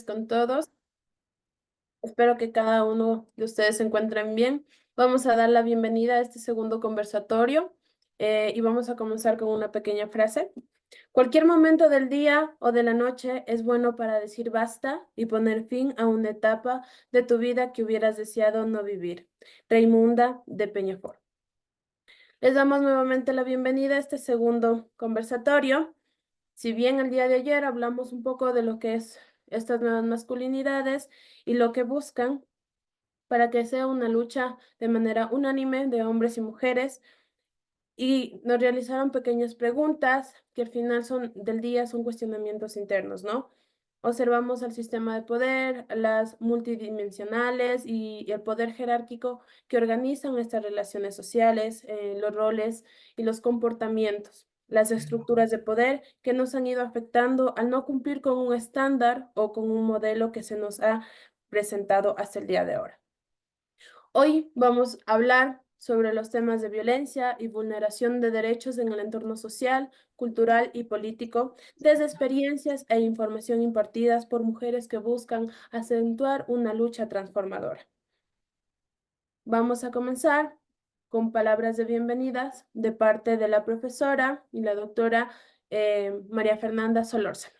Con todos. Espero que cada uno de ustedes se encuentren bien. Vamos a dar la bienvenida a este segundo conversatorio y vamos a comenzar con una pequeña frase. Cualquier momento del día o de la noche es bueno para decir basta y poner fin a una etapa de tu vida que hubieras deseado no vivir. Raimunda de Peñafort. Les damos nuevamente la bienvenida a este segundo conversatorio. Si bien el día de ayer hablamos un poco de lo que es estas nuevas masculinidades y lo que buscan para que sea una lucha de manera unánime de hombres y mujeres, y nos realizaron pequeñas preguntas que al final del día son cuestionamientos internos, ¿no? Observamos el sistema de poder, las multidimensionales y el poder jerárquico que organizan estas relaciones sociales, los roles y los comportamientos, las estructuras de poder que nos han ido afectando al no cumplir con un estándar o con un modelo que se nos ha presentado hasta el día de ahora. Hoy vamos a hablar sobre los temas de violencia y vulneración de derechos en el entorno social, cultural y político, desde experiencias e información impartidas por mujeres que buscan acentuar una lucha transformadora. Vamos a comenzar con palabras de bienvenidas de parte de la profesora y la doctora María Fernanda Solórzano.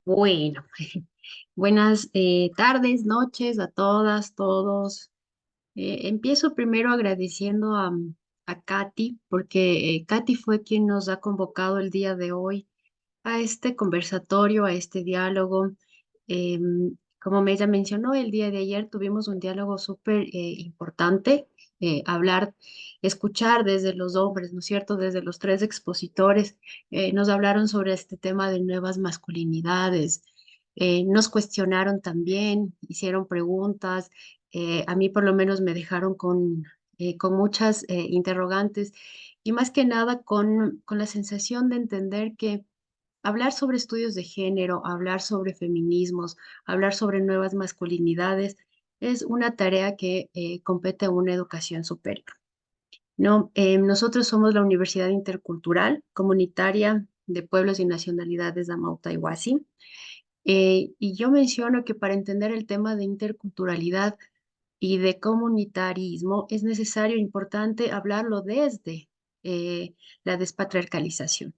Bueno, buenas tardes, noches a todas, todos. Empiezo primero agradeciendo a Katy, porque Katy fue quien nos ha convocado el día de hoy a este conversatorio, a este diálogo. Como ella mencionó, el día de ayer tuvimos un diálogo súper importante, hablar, escuchar desde los hombres, ¿no es cierto? Desde los tres expositores, nos hablaron sobre este tema de nuevas masculinidades, nos cuestionaron también, hicieron preguntas, a mí por lo menos me dejaron con muchas interrogantes y más que nada con la sensación de entender que hablar sobre estudios de género, hablar sobre feminismos, hablar sobre nuevas masculinidades es una tarea que compete a una educación superior. No, nosotros somos la Universidad Intercultural Comunitaria de Pueblos y Nacionalidades de Amauta y Huasi. Y yo menciono que para entender el tema de interculturalidad y de comunitarismo es necesario, importante hablarlo desde la despatriarcalización.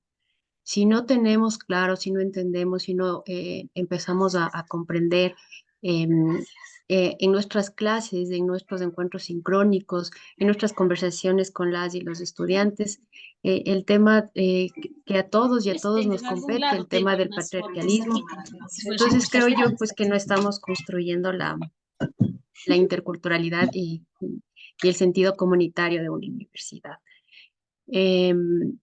Si no tenemos claro, si no entendemos, si no empezamos a comprender em, en nuestras clases, en nuestros encuentros sincrónicos, en nuestras conversaciones con las y los estudiantes, el tema que a todos y a todos nos compete, el tema del patriarcalismo. Entonces creo yo pues que no estamos construyendo la interculturalidad y el sentido comunitario de una universidad. Em,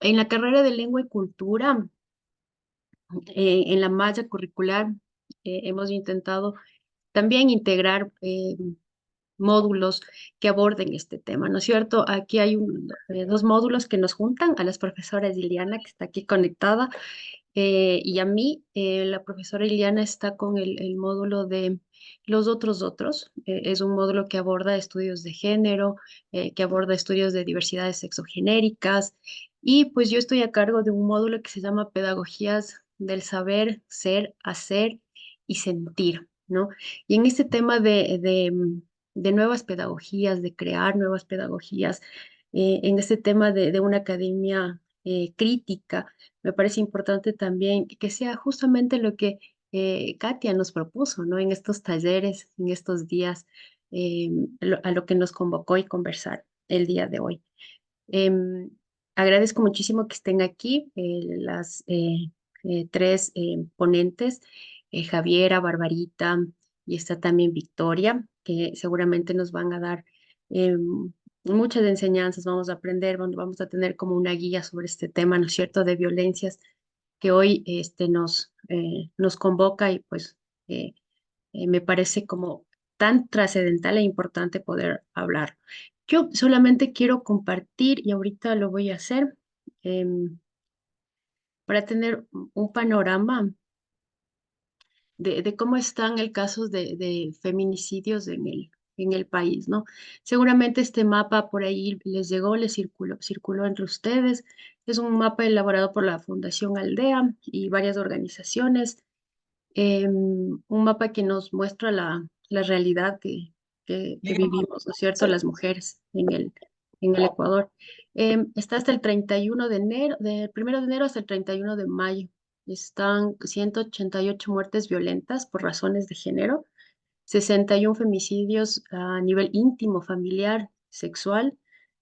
en la carrera de lengua y cultura, en la malla curricular hemos intentado también integrar módulos que aborden este tema, ¿no es cierto? Aquí hay dos módulos que nos juntan, a las profesoras Iliana, que está aquí conectada, y a mí. La profesora Iliana está con el módulo de los otros. Es un módulo que aborda estudios de género, que aborda estudios de diversidades sexogenéricas, y pues yo estoy a cargo de un módulo que se llama Pedagogías del Saber, Ser, Hacer y Sentir, ¿no? Y en este tema de nuevas pedagogías, de crear nuevas pedagogías, en este tema de una academia crítica, me parece importante también que sea justamente lo que Katia nos propuso, ¿no? En estos talleres, en estos días, eh, a lo que nos convocó y conversar el día de hoy. Em, Agradezco muchísimo que estén aquí las tres ponentes, Javiera, Barbarita y está también Victoria, que seguramente nos van a dar muchas enseñanzas, vamos a aprender, vamos a tener como una guía sobre este tema, ¿no es cierto?, de violencias que hoy nos convoca y pues eh, me parece como tan trascendental e importante poder hablar. Yo solamente quiero compartir, y ahorita lo voy a hacer, em, para tener un panorama de cómo están el caso de feminicidios en el país, ¿no? Seguramente este mapa por ahí les llegó, les circuló entre ustedes. Es un mapa elaborado por la Fundación Aldea y varias organizaciones. Un mapa que nos muestra la realidad que vivimos, ¿no es cierto?, las mujeres en el Ecuador. Está hasta el 31 de enero, del 1 de enero hasta el 31 de mayo. Están 188 muertes violentas por razones de género, 61 femicidios a nivel íntimo, familiar, sexual,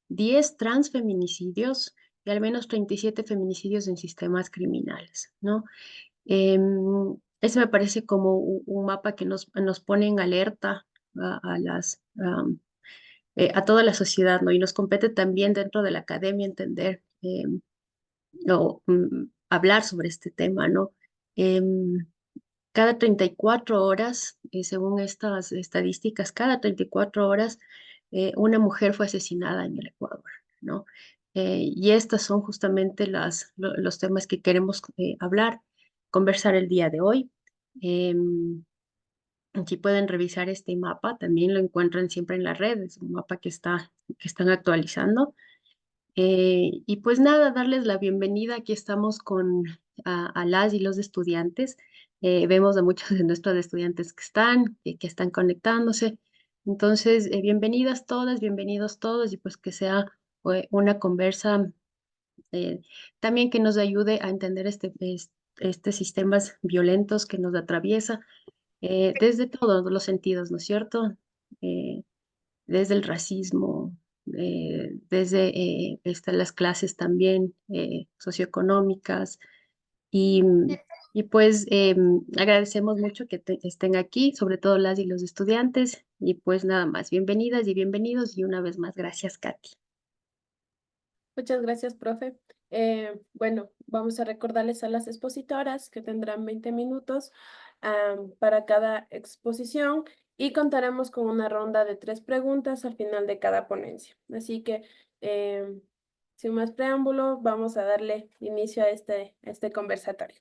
10 transfeminicidios y al menos 37 feminicidios en sistemas criminales, ¿no? Ese me parece como un mapa que nos pone en alerta a toda la sociedad, ¿no? Y nos compete también dentro de la academia entender hablar sobre este tema, ¿no? Em, Cada 34 horas, según estas estadísticas, cada 34 horas una mujer fue asesinada en el Ecuador, ¿no? Y estas son justamente los temas que queremos hablar, conversar el día de hoy. Em, Aquí pueden revisar este mapa, también lo encuentran siempre en las redes, un mapa que están actualizando. Y pues nada, darles la bienvenida. Aquí estamos con a las y los estudiantes. Vemos a muchos de nuestros estudiantes que están conectándose. Entonces, bienvenidas todas, bienvenidos todos y pues que sea una conversa eh, también que nos ayude a entender este sistemas violentos que nos atraviesa desde todos los sentidos, ¿no es cierto? Eh, Desde el racismo, desde las clases también socioeconómicas y, y pues agradecemos mucho que estén aquí, sobre todo las y los estudiantes y pues nada más, bienvenidas y bienvenidos y una vez más, gracias, Katy. Muchas gracias, profe. Bueno, vamos a recordarles a las expositoras que tendrán 20 minutos para cada exposición y contaremos con una ronda de 3 preguntas al final de cada ponencia. Así que, sin más preámbulo, vamos a darle inicio a este conversatorio.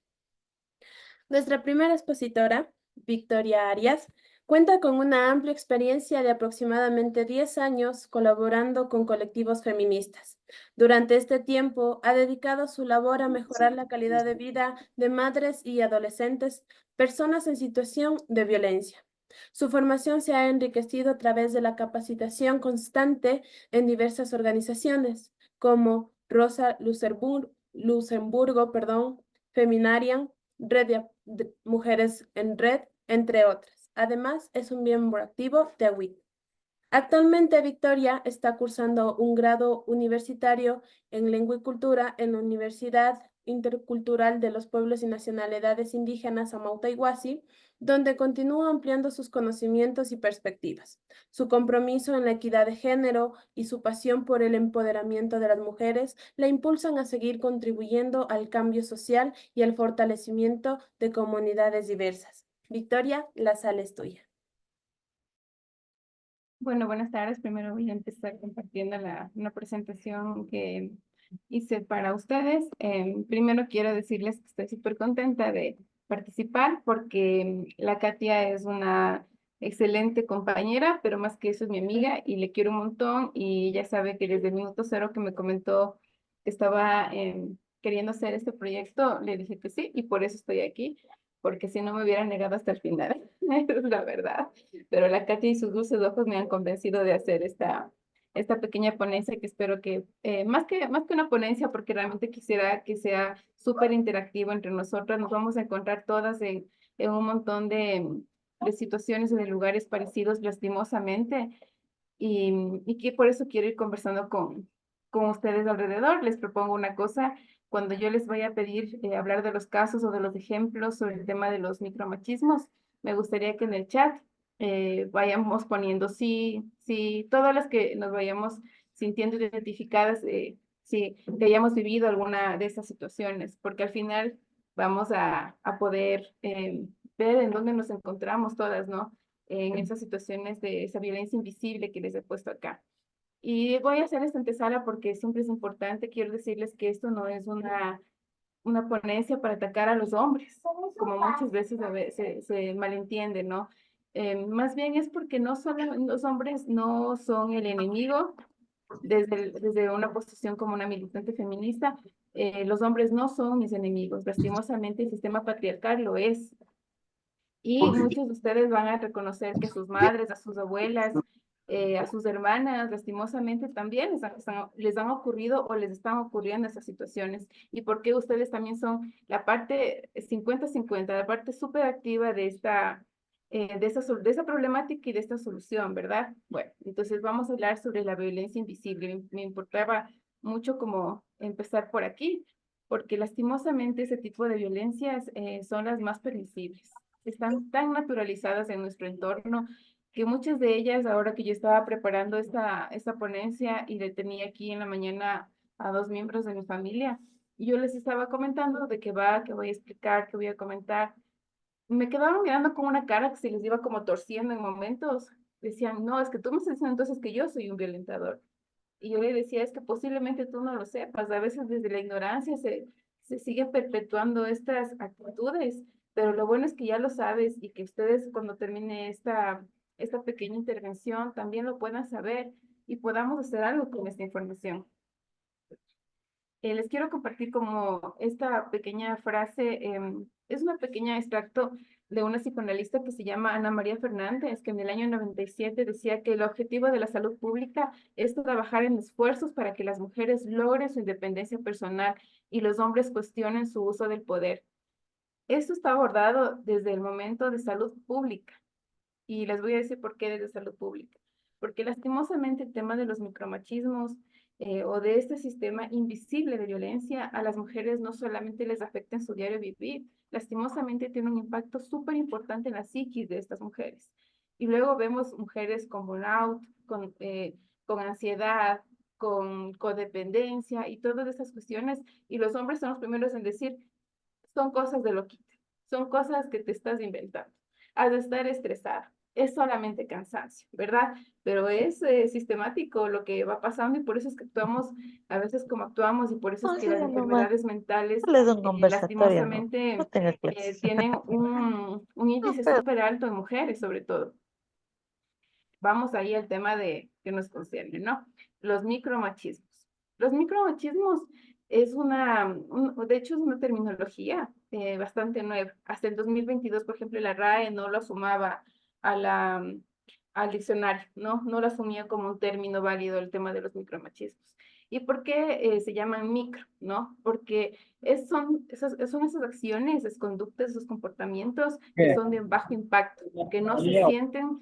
Nuestra primera expositora, Victoria Arias, cuenta con una amplia experiencia de aproximadamente 10 años colaborando con colectivos feministas. Durante este tiempo ha dedicado su labor a mejorar la calidad de vida de madres y adolescentes, personas en situación de violencia. Su formación se ha enriquecido a través de la capacitación constante en diversas organizaciones, como Rosa Luxemburgo, Feminarian, Red de Mujeres en Red, entre otras. Además, es un miembro activo de AWIT. Actualmente, Victoria está cursando un grado universitario en Lengua y Cultura en la Universidad Intercultural de los Pueblos y Nacionalidades Indígenas Amauta Iguazí, donde continúa ampliando sus conocimientos y perspectivas. Su compromiso en la equidad de género y su pasión por el empoderamiento de las mujeres la impulsan a seguir contribuyendo al cambio social y al fortalecimiento de comunidades diversas. Victoria, la sala es tuya. Bueno, buenas tardes. Primero voy a empezar compartiendo una presentación que hice para ustedes. Primero quiero decirles que estoy súper contenta de participar porque la Katia es una excelente compañera, pero más que eso es mi amiga y le quiero un montón y ella sabe que desde el minuto cero que me comentó que estaba queriendo hacer este proyecto, le dije que sí y por eso estoy aquí, porque si no me hubiera negado hasta el final, es la verdad. Pero la Katy y sus dulces ojos me han convencido de hacer esta pequeña ponencia que espero que, más que una ponencia, porque realmente quisiera que sea súper interactivo entre nosotras, nos vamos a encontrar todas en un montón de situaciones y de lugares parecidos lastimosamente, y que por eso quiero ir conversando con ustedes alrededor. Les propongo una cosa, cuando yo les vaya a pedir hablar de los casos o de los ejemplos sobre el tema de los micromachismos, me gustaría que en el chat vayamos poniendo sí, todas las que nos vayamos sintiendo identificadas, sí, que hayamos vivido alguna de esas situaciones, porque al final vamos a poder ver en dónde nos encontramos todas, ¿no? En esas situaciones de esa violencia invisible que les he puesto acá. Y voy a hacer esta antesala porque siempre es importante, quiero decirles que esto no es una ponencia para atacar a los hombres, como muchas veces se malentiende, ¿no? Más bien es porque no son, los hombres no son el enemigo desde una posición como una militante feminista, Los hombres no son mis enemigos, lastimosamente el sistema patriarcal lo es. Y muchos de ustedes van a reconocer que a sus madres, a sus abuelas, a sus hermanas, lastimosamente también les han ocurrido o les están ocurriendo esas situaciones. Y porque ustedes también son la parte 50-50, la parte súper activa de de esa problemática y de esta solución, ¿verdad? Bueno, entonces vamos a hablar sobre la violencia invisible. Me importaba mucho como empezar por aquí, porque lastimosamente ese tipo de violencias son las más permisibles, están tan naturalizadas en nuestro entorno que muchas de ellas, ahora que yo estaba preparando esta ponencia y le tenía aquí en la mañana a dos miembros de mi familia, y yo les estaba comentando de qué va, que voy a explicar, que voy a comentar, me quedaban mirando con una cara que se les iba como torciendo en momentos. Decían, no, es que tú me estás diciendo entonces que yo soy un violentador. Y yo le decía, es que posiblemente tú no lo sepas. A veces desde la ignorancia se siguen perpetuando estas actitudes, pero lo bueno es que ya lo sabes y que ustedes cuando termine esta pequeña intervención también lo puedan saber y podamos hacer algo con esta información. Les quiero compartir como esta pequeña frase, es una pequeña extracto de una psicoanalista que se llama Ana María Fernández, que en el año 97 decía que el objetivo de la salud pública es trabajar en esfuerzos para que las mujeres logren su independencia personal y los hombres cuestionen su uso del poder. Esto está abordado desde el momento de salud pública. Y les voy a decir por qué desde salud pública. Porque lastimosamente el tema de los micromachismos o de este sistema invisible de violencia a las mujeres no solamente les afecta en su diario vivir, lastimosamente tiene un impacto súper importante en la psiquis de estas mujeres. Y luego vemos mujeres con burnout, con ansiedad, con codependencia y todas estas cuestiones. Y los hombres son los primeros en decir, son cosas de loquita, son cosas que te estás inventando. Has de estar estresada, es solamente cansancio, ¿verdad? Pero es sistemático lo que va pasando y por eso es que actuamos a veces como actuamos y por eso es No, que sí, las normal. enfermedades mentales Es un conversatorio, no. No lastimosamente tenga clases. tienen un No, índice pero súper alto en mujeres sobre todo. Vamos ahí al tema de que nos concierne, ¿no? Los micromachismos. Los micromachismos de hecho es una terminología bastante nueva. Hasta el 2022, por ejemplo, la RAE no lo sumaba a al diccionario, ¿no? No lo asumía como un término válido el tema de los micromachismos. ¿Y por qué se llaman micro, no? Porque son esas acciones, esas conductas, esos comportamientos que son de bajo impacto, que no se sienten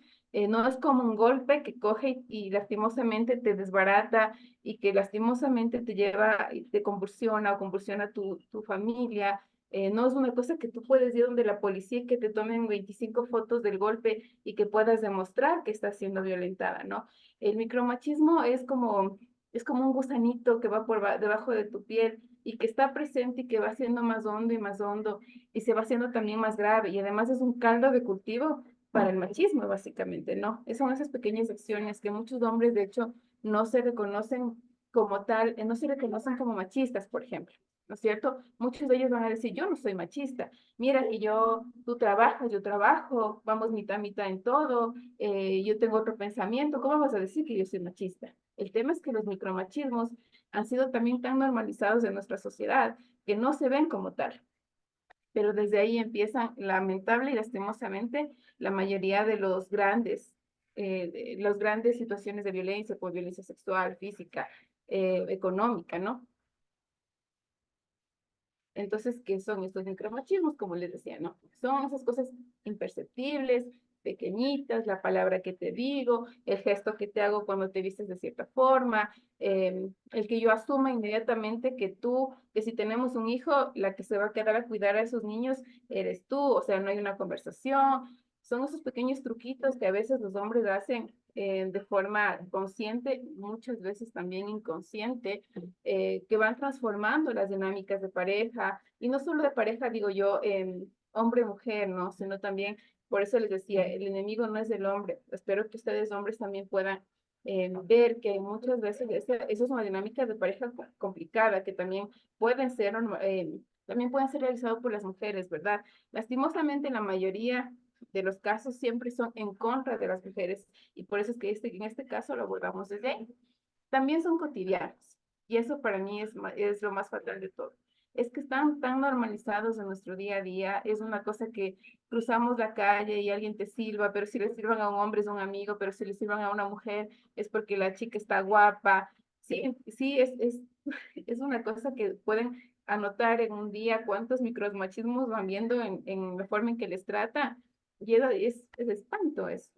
no es como un golpe que coge y lastimosamente te desbarata y que lastimosamente te lleva y te convulsiona o convulsiona tu familia. No es una cosa que tú puedes ir donde la policía y que te tomen 25 fotos del golpe y que puedas demostrar que estás siendo violentada, ¿no? El micromachismo es como un gusanito que va debajo de tu piel y que está presente y que va siendo más hondo y se va haciendo también más grave y además es un caldo de cultivo para el machismo, básicamente, ¿no? Son esas pequeñas acciones que muchos hombres, de hecho, no se reconocen como tal, no se reconocen como machistas, por ejemplo, ¿no es cierto? Muchos de ellos van a decir, yo no soy machista, mira que tú trabajas, yo trabajo, vamos mitad a mitad en todo, yo tengo otro pensamiento, ¿cómo vas a decir que yo soy machista? El tema es que los micromachismos han sido también tan normalizados en nuestra sociedad que no se ven como tal, pero desde ahí empiezan, lamentable y lastimosamente, la mayoría de los grandes situaciones de violencia, por violencia sexual, física, económica, ¿no? Entonces, ¿qué son estos micromachismos? Como les decía, ¿no? Son esas cosas imperceptibles, pequeñitas, la palabra que te digo, el gesto que te hago cuando te vistes de cierta forma, el que yo asuma inmediatamente que si tenemos un hijo, la que se va a quedar a cuidar a esos niños eres tú, o sea, no hay una conversación. Son esos pequeños truquitos que a veces los hombres hacen de forma consciente, muchas veces también inconsciente, que van transformando las dinámicas de pareja, y no solo de pareja, digo yo, hombre-mujer, ¿no? Sino también, por eso les decía, el enemigo no es el hombre. Espero que ustedes, hombres, también puedan ver que muchas veces esa es una dinámica de pareja complicada, que también pueden ser realizados por las mujeres, ¿verdad? Lastimosamente, la mayoría de los casos siempre son en contra de las mujeres, y por eso es que en este caso lo abordamos desde ahí. También son cotidianos. Y eso para mí es lo más fatal de todo. Es que están tan normalizados en nuestro día a día, es una cosa que cruzamos la calle y alguien te silba, pero si le sirvan a un hombre es un amigo, pero si le sirvan a una mujer es porque la chica está guapa. Sí, sí, es una cosa que pueden anotar en un día cuántos micromachismos van viendo en la forma en que les trata. Y es espanto eso.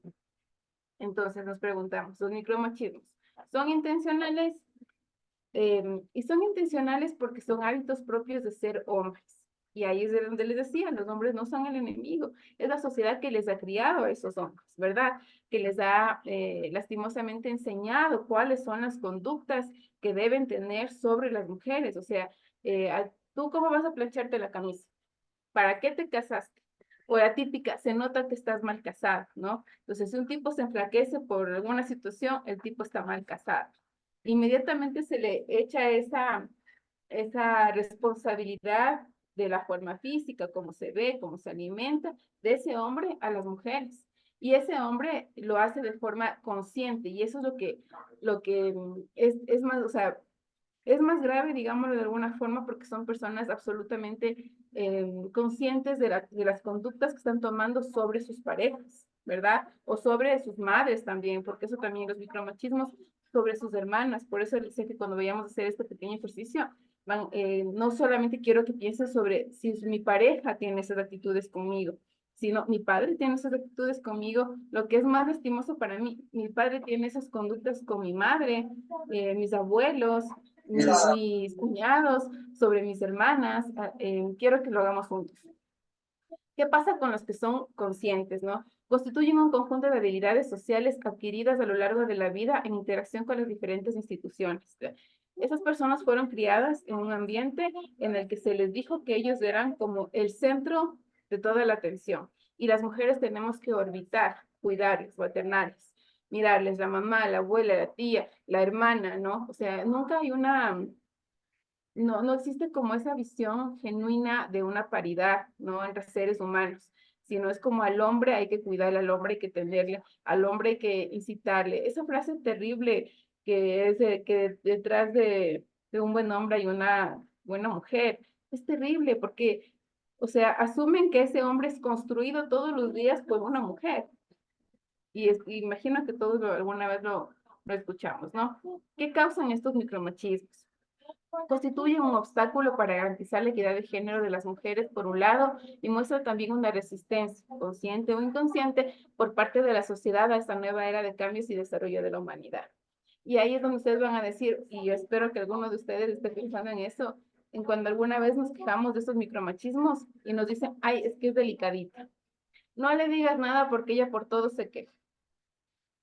Entonces nos preguntamos, ¿los micromachismos son intencionales? Y son intencionales porque son hábitos propios de ser hombres. Y ahí es de donde les decía, los hombres no son el enemigo, es la sociedad que les ha criado a esos hombres, ¿verdad? Que les ha lastimosamente enseñado cuáles son las conductas que deben tener sobre las mujeres. O sea, ¿tú cómo vas a plancharte la camisa? ¿Para qué te casaste? O la típica, se nota que estás mal casado, ¿no? Entonces, si un tipo se enflaquece por alguna situación, el tipo está mal casado. Inmediatamente se le echa esa responsabilidad de la forma física, cómo se ve, cómo se alimenta, de ese hombre a las mujeres. Y ese hombre lo hace de forma consciente, y eso es lo que es más, o sea, es más grave, digámoslo de alguna forma, porque son personas absolutamente conscientes de las conductas que están tomando sobre sus parejas, ¿verdad? O sobre sus madres también, porque eso también, los micromachismos sobre sus hermanas. Por eso les decía que cuando vayamos a hacer este pequeño ejercicio, no solamente quiero que piensen sobre si mi pareja tiene esas actitudes conmigo, sino mi padre tiene esas actitudes conmigo. Lo que es más lastimoso para mí, mi padre tiene esas conductas con mi madre, mis abuelos, mis cuñados, sobre mis hermanas. Quiero que lo hagamos juntos. ¿Qué pasa con los que son conscientes, no? Constituyen un conjunto de habilidades sociales adquiridas a lo largo de la vida en interacción con las diferentes instituciones. Esas personas fueron criadas en un ambiente en el que se les dijo que ellos eran como el centro de toda la atención y las mujeres tenemos que orbitar, cuidarles, maternarles, mirarles, la mamá, la abuela, la tía, la hermana, ¿no? O sea, nunca hay no existe como esa visión genuina de una paridad, ¿no? Entre seres humanos, sino es como al hombre hay que cuidarle, al hombre hay que tenerle, al hombre hay que incitarle. Esa frase terrible que es que detrás de un buen hombre hay una buena mujer, es terrible porque, o sea, asumen que ese hombre es construido todos los días por una mujer. Imagino que todos alguna vez lo escuchamos, ¿no? ¿Qué causan estos micromachismos? Constituyen un obstáculo para garantizar la equidad de género de las mujeres, por un lado, y muestra también una resistencia, consciente o inconsciente, por parte de la sociedad a esta nueva era de cambios y desarrollo de la humanidad. Y ahí es donde ustedes van a decir, y yo espero que alguno de ustedes esté pensando en eso, en cuando alguna vez nos quejamos de estos micromachismos y nos dicen, ay, es que es delicadita. No le digas nada porque ella por todo se queja.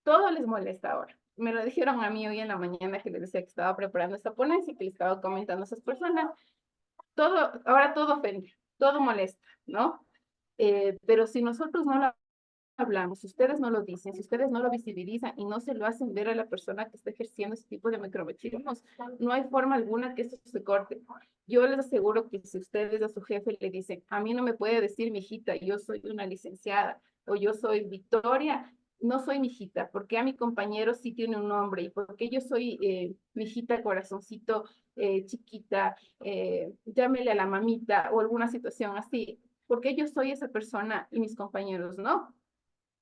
Todo les molesta ahora. Me lo dijeron a mí hoy en la mañana que les decía que estaba preparando esta ponencia y que le estaba comentando a esas personas. Ahora todo ofende, todo molesta, ¿no? Pero si nosotros no lo hablamos, si ustedes no lo dicen, si ustedes no lo visibilizan y no se lo hacen ver a la persona que está ejerciendo ese tipo de micromachismos, no hay forma alguna que eso se corte. Yo les aseguro que si ustedes a su jefe le dicen, a mí no me puede decir mi hijita, yo soy una licenciada o yo soy Victoria, no soy mi hijita, porque a mi compañero sí tiene un nombre y porque yo soy mi hijita corazoncito chiquita, llámele a la mamita o alguna situación así, porque yo soy esa persona y mis compañeros no.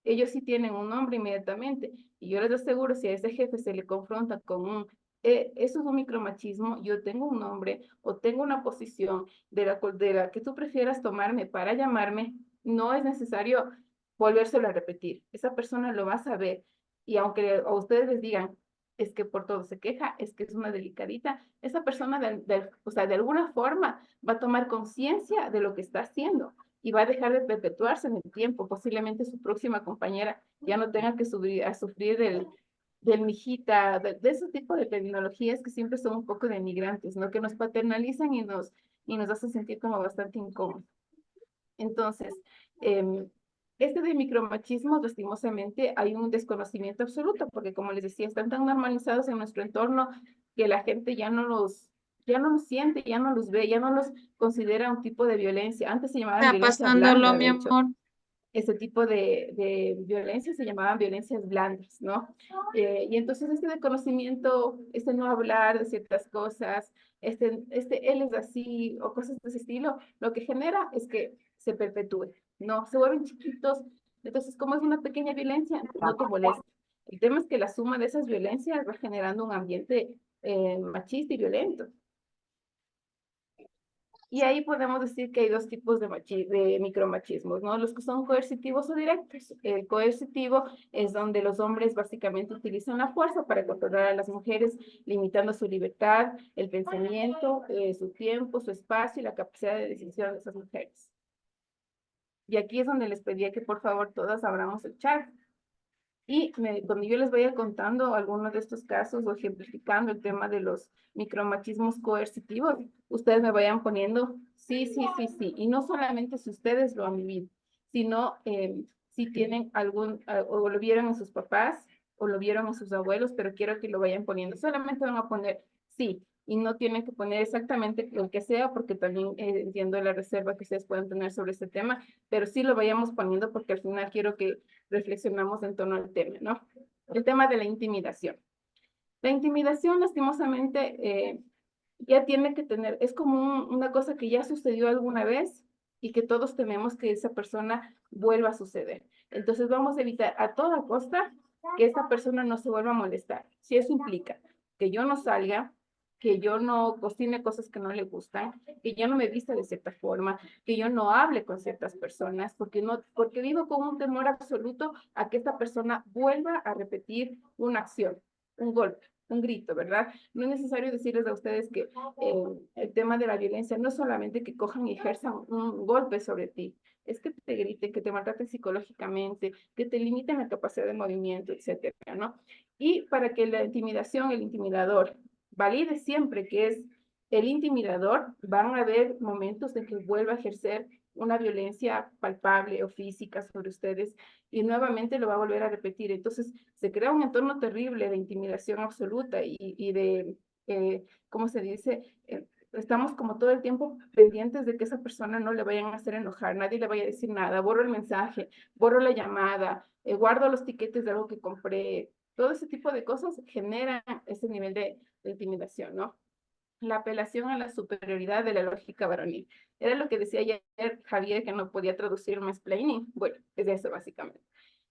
Ellos sí tienen un nombre inmediatamente. Y yo les aseguro, si a ese jefe se le confronta con eso es un micromachismo, yo tengo un nombre o tengo una posición de la que tú prefieras tomarme para llamarme, no es necesario volvérselo a repetir. Esa persona lo va a saber. Y aunque a ustedes les digan, es que por todo se queja, es que es una delicadita, esa persona o sea, de alguna forma va a tomar conciencia de lo que está haciendo y va a dejar de perpetuarse en el tiempo. Posiblemente su próxima compañera ya no tenga que sufrir del mijita, de ese tipo de tecnologías que siempre son un poco denigrantes, ¿no? Que nos paternalizan y nos hacen sentir como bastante incómodos. Entonces, este de micromachismo, lastimosamente, hay un desconocimiento absoluto, porque como les decía, están tan normalizados en nuestro entorno que la gente ya no los siente, ya no los ve, ya no los considera un tipo de violencia. Antes se llamaban Está violencia pasándolo, blanda, mi de hecho. amor. ese tipo de violencia se llamaban violencias blandas, ¿no? Y entonces este desconocimiento, este no hablar de ciertas cosas, él es así, o cosas de ese estilo, lo que genera es que se perpetúe, ¿no? Se vuelven chiquitos, entonces como es una pequeña violencia, no te molesta. El tema es que la suma de esas violencias va generando un ambiente machista y violento. Y ahí podemos decir que hay dos tipos de micromachismos, ¿no? Los que son coercitivos o directos. El coercitivo es donde los hombres básicamente utilizan la fuerza para controlar a las mujeres, limitando su libertad, el pensamiento, su tiempo, su espacio y la capacidad de decisión de esas mujeres. Y aquí es donde les pedía que por favor todas abramos el chat. Y cuando yo les vaya contando algunos de estos casos o ejemplificando el tema de los micromachismos coercitivos, ustedes me vayan poniendo sí, sí, sí, sí. Y no solamente si ustedes lo han vivido, sino si tienen o lo vieron en sus papás o lo vieron en sus abuelos, pero quiero que lo vayan poniendo. Solamente van a poner sí y no tienen que poner exactamente lo que sea, porque también entiendo la reserva que ustedes pueden tener sobre este tema, pero sí lo vayamos poniendo porque al final quiero que reflexionamos en torno al tema, ¿no? El tema de la intimidación. La intimidación, lastimosamente, ya tiene que tener, es como una cosa que ya sucedió alguna vez y que todos tememos que esa persona vuelva a suceder. Entonces vamos a evitar a toda costa que esa persona no se vuelva a molestar. Si eso implica que yo no salga, que yo no cocine cosas que no le gustan, que yo no me vista de cierta forma, que yo no hable con ciertas personas, porque vivo con un temor absoluto a que esta persona vuelva a repetir una acción, un golpe, un grito, ¿verdad? No es necesario decirles a ustedes que el tema de la violencia no es solamente que cojan y ejerzan un golpe sobre ti, es que te griten, que te maltraten psicológicamente, que te limiten la capacidad de movimiento, etcétera, ¿no? Y para que la intimidación, el intimidador, valide siempre que es el intimidador, van a haber momentos en que vuelva a ejercer una violencia palpable o física sobre ustedes y nuevamente lo va a volver a repetir. Entonces se crea un entorno terrible de intimidación absoluta y de, ¿cómo se dice? Estamos como todo el tiempo pendientes de que esa persona no le vayan a hacer enojar, nadie le vaya a decir nada, borro el mensaje, borro la llamada, guardo los tiquetes de algo que compré, todo ese tipo de cosas generan ese nivel de intimidación, ¿no? La apelación a la superioridad de la lógica varonil. Era lo que decía ayer Javier, que no podía traducir mansplaining. Bueno, es eso básicamente.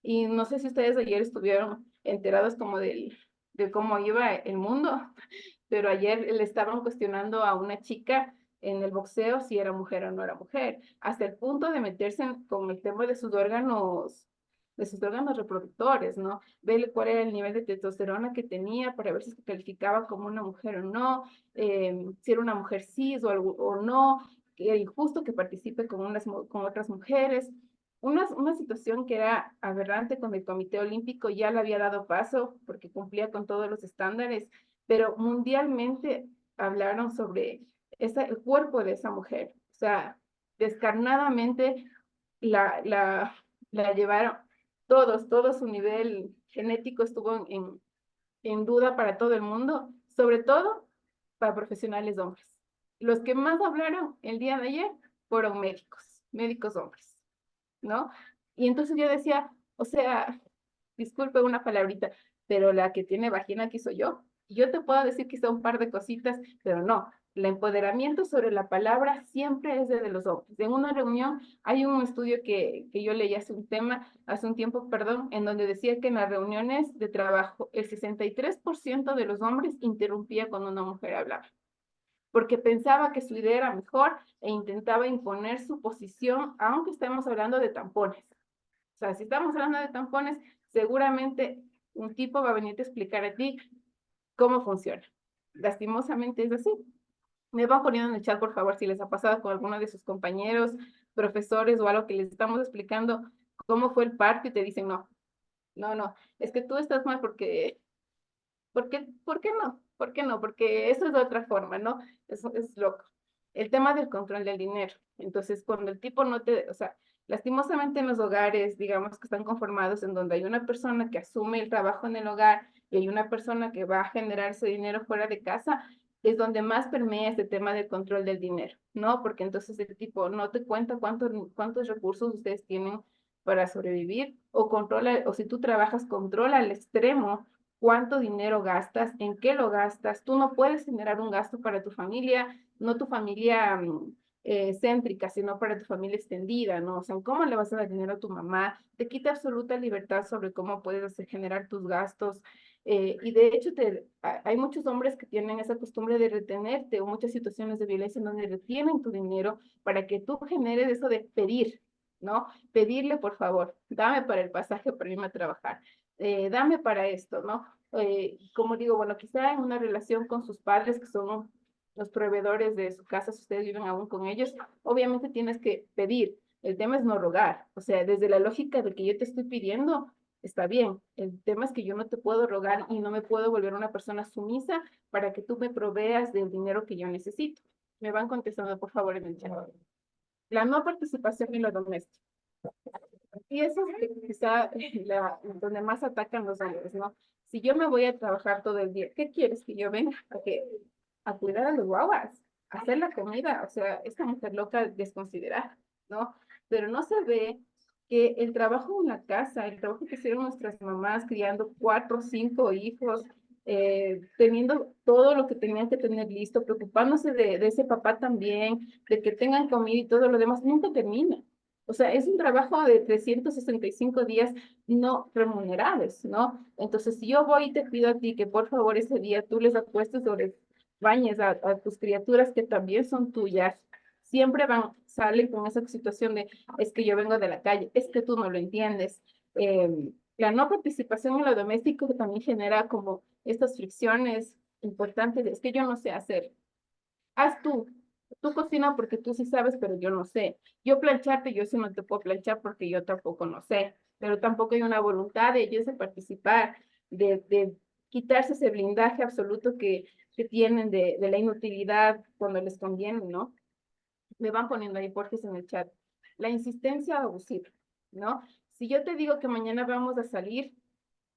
Y no sé si ustedes ayer estuvieron enterados como de cómo iba el mundo, pero ayer le estaban cuestionando a una chica en el boxeo si era mujer o no era mujer, hasta el punto de meterse con el tema de sus órganos reproductores, ¿no? Verle cuál era el nivel de testosterona que tenía para ver si se calificaba como una mujer o no, si era una mujer cis o no, que era injusto que participe con otras mujeres. Una situación que era aberrante con el Comité Olímpico, ya le había dado paso porque cumplía con todos los estándares, pero mundialmente hablaron sobre el cuerpo de esa mujer. O sea, descarnadamente la llevaron, todo su nivel genético estuvo en duda para todo el mundo, sobre todo para profesionales hombres. Los que más hablaron el día de ayer fueron médicos hombres, ¿no? Y entonces yo decía, o sea, disculpe una palabrita, pero la que tiene vagina aquí soy yo. Yo te puedo decir quizá un par de cositas, pero no. El empoderamiento sobre la palabra siempre es de los hombres. En una reunión hay un estudio que yo leí hace un tiempo, perdón, en donde decía que en las reuniones de trabajo el 63% de los hombres interrumpía cuando una mujer hablaba, porque pensaba que su idea era mejor e intentaba imponer su posición, aunque estemos hablando de tampones. O sea, si estamos hablando de tampones, seguramente un tipo va a venir a explicar a ti cómo funciona. Lastimosamente es así. Me van poniendo en el chat, por favor, si les ha pasado con alguno de sus compañeros, profesores o algo que les estamos explicando cómo fue el parto y te dicen, no, no, no, es que tú estás mal porque, ¿por qué no? ¿Por qué no? Porque eso es de otra forma, ¿no? Eso es loco. El tema del control del dinero. Entonces, cuando el tipo no te, o sea, lastimosamente en los hogares, digamos que están conformados en donde hay una persona que asume el trabajo en el hogar y hay una persona que va a generar ese dinero fuera de casa, es donde más permea este tema del control del dinero, ¿no? Porque entonces el tipo no te cuenta cuántos recursos ustedes tienen para sobrevivir, o controla, o si tú trabajas, controla al extremo cuánto dinero gastas, en qué lo gastas. Tú no puedes generar un gasto para tu familia, no tu familia céntrica, sino para tu familia extendida, ¿no? O sea, ¿cómo le vas a dar dinero a tu mamá? Te quita absoluta libertad sobre cómo puedes generar tus gastos. Y de hecho, hay muchos hombres que tienen esa costumbre de retenerte o muchas situaciones de violencia en donde retienen tu dinero para que tú generes eso de pedir, ¿no? Pedirle, por favor, dame para el pasaje para irme a trabajar, dame para esto, ¿no? Como digo, bueno, quizá en una relación con sus padres, que son los proveedores de su casa, si ustedes viven aún con ellos, obviamente tienes que pedir. El tema es no rogar. O sea, desde la lógica de que yo te estoy pidiendo, está bien. El tema es que yo no te puedo rogar y no me puedo volver una persona sumisa para que tú me proveas del dinero que yo necesito. Me van contestando, por favor, en el chat. La no participación en lo doméstico. Y eso es quizá donde más atacan los hombres, ¿no? Si yo me voy a trabajar todo el día, ¿qué quieres que yo venga? A cuidar a los guaguas, a hacer la comida, o sea, esta mujer loca desconsiderada, ¿no? Pero no se ve que el trabajo en la casa, el trabajo que hicieron nuestras mamás criando 4 o 5 hijos, teniendo todo lo que tenían que tener listo, preocupándose de ese papá también, de que tengan comida y todo lo demás, nunca termina. O sea, es un trabajo de 365 días no remunerados, ¿no? Entonces, si yo voy y te pido a ti que por favor ese día tú les acuestes o les bañes a tus criaturas que también son tuyas, siempre salen con esa situación de, es que yo vengo de la calle, es que tú no lo entiendes. Eh, la no participación en lo doméstico también genera como estas fricciones importantes, es que yo no sé hacer. Haz tú. Tú cocina porque tú sí sabes, pero yo no sé. Yo plancharte, yo sí no te puedo planchar porque yo tampoco no sé. Pero tampoco hay una voluntad de ellos de participar, de quitarse ese blindaje absoluto que tienen de la inutilidad cuando les conviene, ¿no? Me van poniendo ahí Borges en el chat. La insistencia abusiva, ¿no? Si yo te digo que mañana vamos a salir,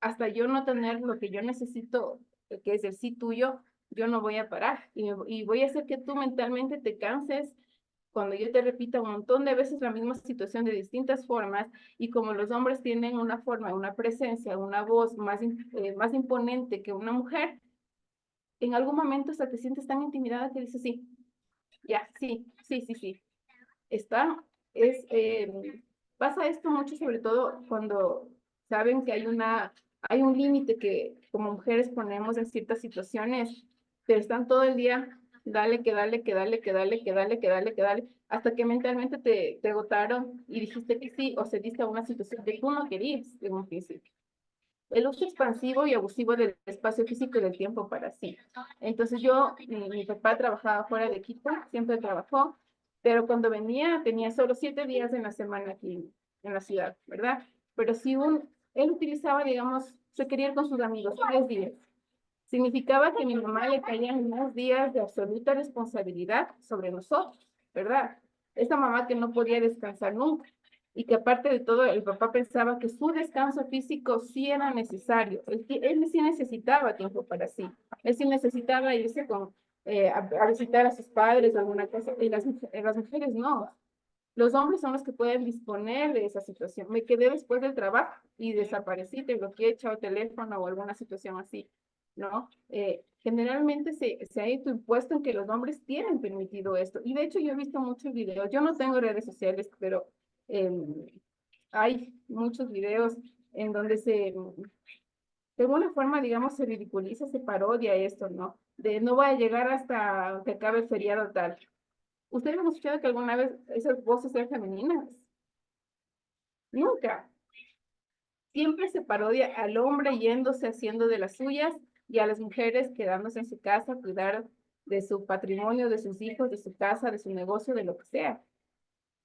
hasta yo no tener lo que yo necesito, que es el sí tuyo, yo no voy a parar y voy a hacer que tú mentalmente te canses cuando yo te repita un montón de veces la misma situación de distintas formas y como los hombres tienen una forma, una presencia, una voz más imponente que una mujer, en algún momento hasta te sientes tan intimidada que dices sí, ya, sí, sí, sí, sí. Está, es, pasa esto mucho sobre todo cuando saben que hay un límite que como mujeres ponemos en ciertas situaciones, pero están todo el día, dale, que dale, que dale, que dale, que dale, que dale, que dale, hasta que mentalmente te agotaron y dijiste que sí o cediste a una situación que tú no querías en un principio. El uso expansivo y abusivo del espacio físico y del tiempo para sí. Entonces mi papá trabajaba fuera de Quito, siempre trabajó, pero cuando venía tenía solo 7 días en la semana aquí en la ciudad, ¿verdad? Pero si él utilizaba, digamos, se quería ir con sus amigos 3 días, significaba que a mi mamá le caían más días de absoluta responsabilidad sobre nosotros, ¿verdad? Esa mamá que no podía descansar nunca y que aparte de todo el papá pensaba que su descanso físico sí era necesario, él sí necesitaba tiempo para sí, él sí necesitaba irse a visitar a sus padres o alguna cosa, y las mujeres no. Los hombres son los que pueden disponer de esa situación. Me quedé después del trabajo y desaparecí, te bloqueé, echado teléfono o alguna situación así, ¿no? Generalmente se ha hecho impuesto en que los hombres tienen permitido esto. Y de hecho yo he visto muchos videos, yo no tengo redes sociales, pero hay muchos videos en donde de alguna forma, digamos, se ridiculiza, se parodia esto, ¿no? De no voy a llegar hasta que acabe el feriado tal. ¿Ustedes han escuchado que alguna vez esas voces sean femeninas? Nunca. Siempre se parodia al hombre yéndose haciendo de las suyas y a las mujeres quedándose en su casa a cuidar de su patrimonio, de sus hijos, de su casa, de su negocio, de lo que sea.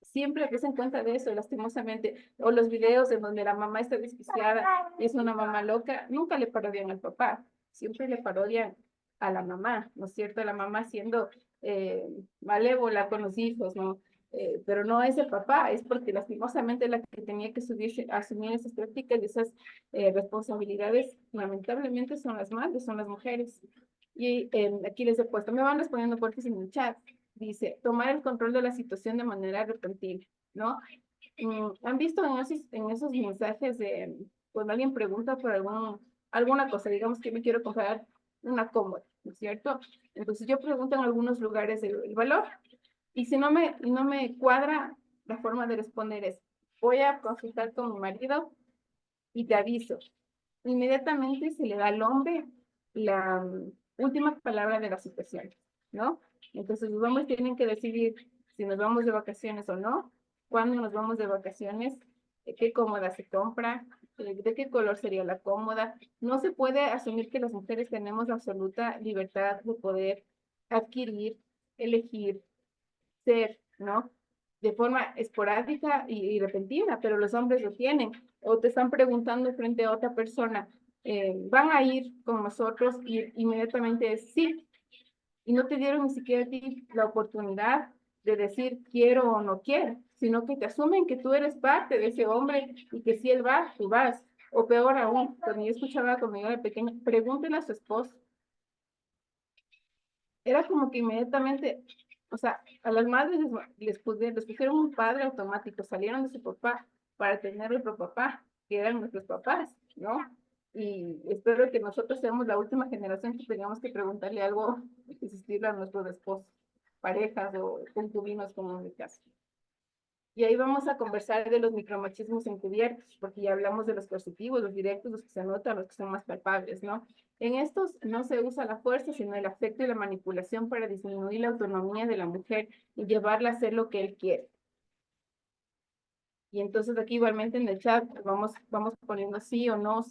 Siempre hacen cuenta de eso, lastimosamente. O los videos en donde la mamá está desquiciada, es una mamá loca, nunca le parodian al papá, siempre le parodian a la mamá, ¿no es cierto? La mamá siendo malévola con los hijos, ¿no? Pero no es el papá, es porque lastimosamente la que tenía que asumir esas prácticas y esas responsabilidades, lamentablemente son las madres, son las mujeres. Y aquí les he puesto, me van respondiendo porque en el chat. Dice, tomar el control de la situación de manera repentina, ¿no? ¿Han visto en esos mensajes de cuando alguien pregunta por alguna cosa? Digamos que me quiero comprar una cómoda, ¿no es cierto? Entonces yo pregunto en algunos lugares el valor y si no me cuadra, la forma de responder es, voy a consultar con mi marido y te aviso. Inmediatamente se le da al hombre la última palabra de la situación, ¿no? Entonces los hombres tienen que decidir si nos vamos de vacaciones o no, cuándo nos vamos de vacaciones, qué cómoda se compra, de qué color sería la cómoda. No se puede asumir que las mujeres tenemos absoluta libertad de poder adquirir, elegir, ser, ¿no? De forma esporádica y repentina, pero los hombres lo tienen. O te están preguntando frente a otra persona, ¿van a ir con nosotros? Y inmediatamente es sí. Y no te dieron ni siquiera a ti la oportunidad de decir quiero o no quiero, sino que te asumen que tú eres parte de ese hombre y que si él va, tú vas. O peor aún, cuando yo escuchaba cuando yo era pequeña, pregúntenle a su esposo. Era como que inmediatamente, o sea, a las madres les pusieron un padre automático, salieron de su papá para tener otro papá, que eran nuestros papás, ¿no? Y espero que nosotros seamos la última generación que tengamos que preguntarle algo, insistirle a nuestros esposos, parejas o concubinos, como en mi caso. Y ahí vamos a conversar de los micromachismos encubiertos, porque ya hablamos de los positivos, los directos, los que se notan, los que son más palpables, ¿no? En estos no se usa la fuerza, sino el afecto y la manipulación para disminuir la autonomía de la mujer y llevarla a hacer lo que él quiere. Y entonces aquí igualmente en el chat vamos poniendo sí o no,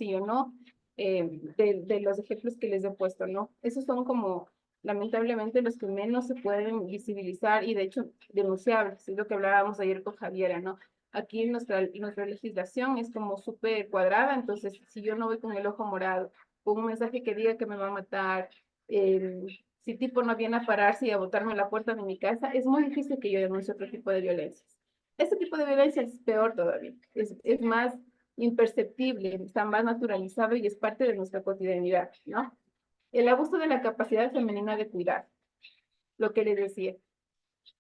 de los ejemplos que les he puesto, ¿no? Esos son como lamentablemente los que menos se pueden visibilizar y de hecho denunciables, es lo que hablábamos ayer con Javiera, ¿no? Aquí nuestra legislación es como súper cuadrada, entonces si yo no voy con el ojo morado, con un mensaje que diga que me va a matar, si tipo no viene a pararse y a botarme a la puerta de mi casa, es muy difícil que yo denuncie otro tipo de violencias. Este tipo de violencia es peor todavía, es más imperceptible, está más naturalizado y es parte de nuestra cotidianidad, ¿no? El abuso de la capacidad femenina de cuidar, lo que les decía.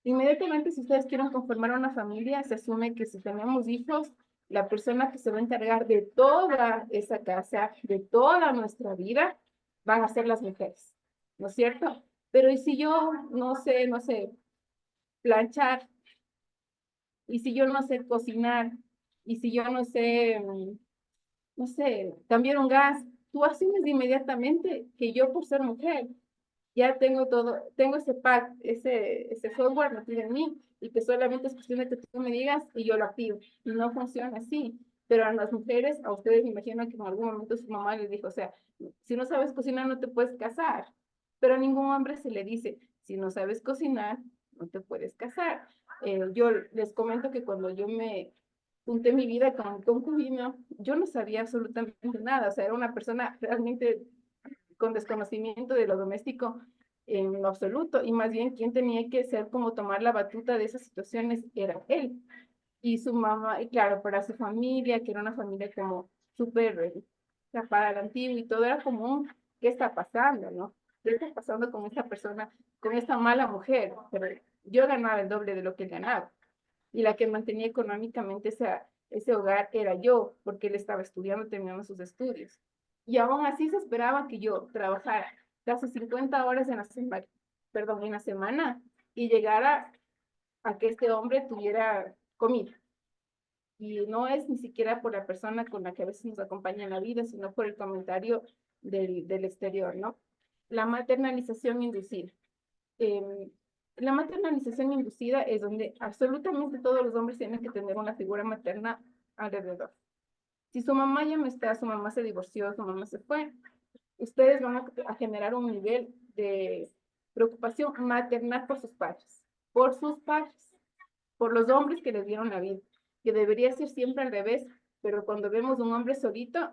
Inmediatamente, si ustedes quieren conformar una familia, se asume que si tenemos hijos, la persona que se va a encargar de toda esa casa, de toda nuestra vida, van a ser las mujeres, ¿no es cierto? Pero ¿y si yo no sé, planchar? ¿Y si yo no sé cocinar? ¿Y si yo no sé, no sé, cambiar un gas? Tú asumes inmediatamente que yo por ser mujer ya tengo todo, tengo ese pack, ese software metido en mí y que solamente es cuestión de que tú me digas y yo lo activo. Y no funciona así. Pero a las mujeres, a ustedes me imagino que en algún momento su mamá les dijo, o sea, si no sabes cocinar no te puedes casar. Pero a ningún hombre se le dice, si no sabes cocinar, no te puedes casar. Yo les comento que cuando yo me junté mi vida con un concubino, yo no sabía absolutamente nada, o sea, era una persona realmente con desconocimiento de lo doméstico en lo absoluto, y más bien quien tenía que ser como tomar la batuta de esas situaciones era él. Y su mamá, y claro, para su familia, que era una familia como súper tapada al antiguo y todo, era como ¿qué está pasando, no? ¿Qué está pasando con esta persona, con esta mala mujer? Pero yo ganaba el doble de lo que él ganaba. Y la que mantenía económicamente ese hogar era yo, porque él estaba estudiando, terminando sus estudios. Y aún así se esperaba que yo trabajara casi 50 horas en la semana, perdón, en la semana y llegara a que este hombre tuviera comida. Y no es ni siquiera por la persona con la que a veces nos acompaña en la vida, sino por el comentario del exterior, ¿no? La maternalización inducida. Eh, la maternalización inducida es donde absolutamente todos los hombres tienen que tener una figura materna alrededor. Si su mamá ya no está, su mamá se divorció, su mamá se fue, ustedes van a generar un nivel de preocupación maternal por sus padres, por los hombres que les dieron la vida, que debería ser siempre al revés, pero cuando vemos un hombre solito,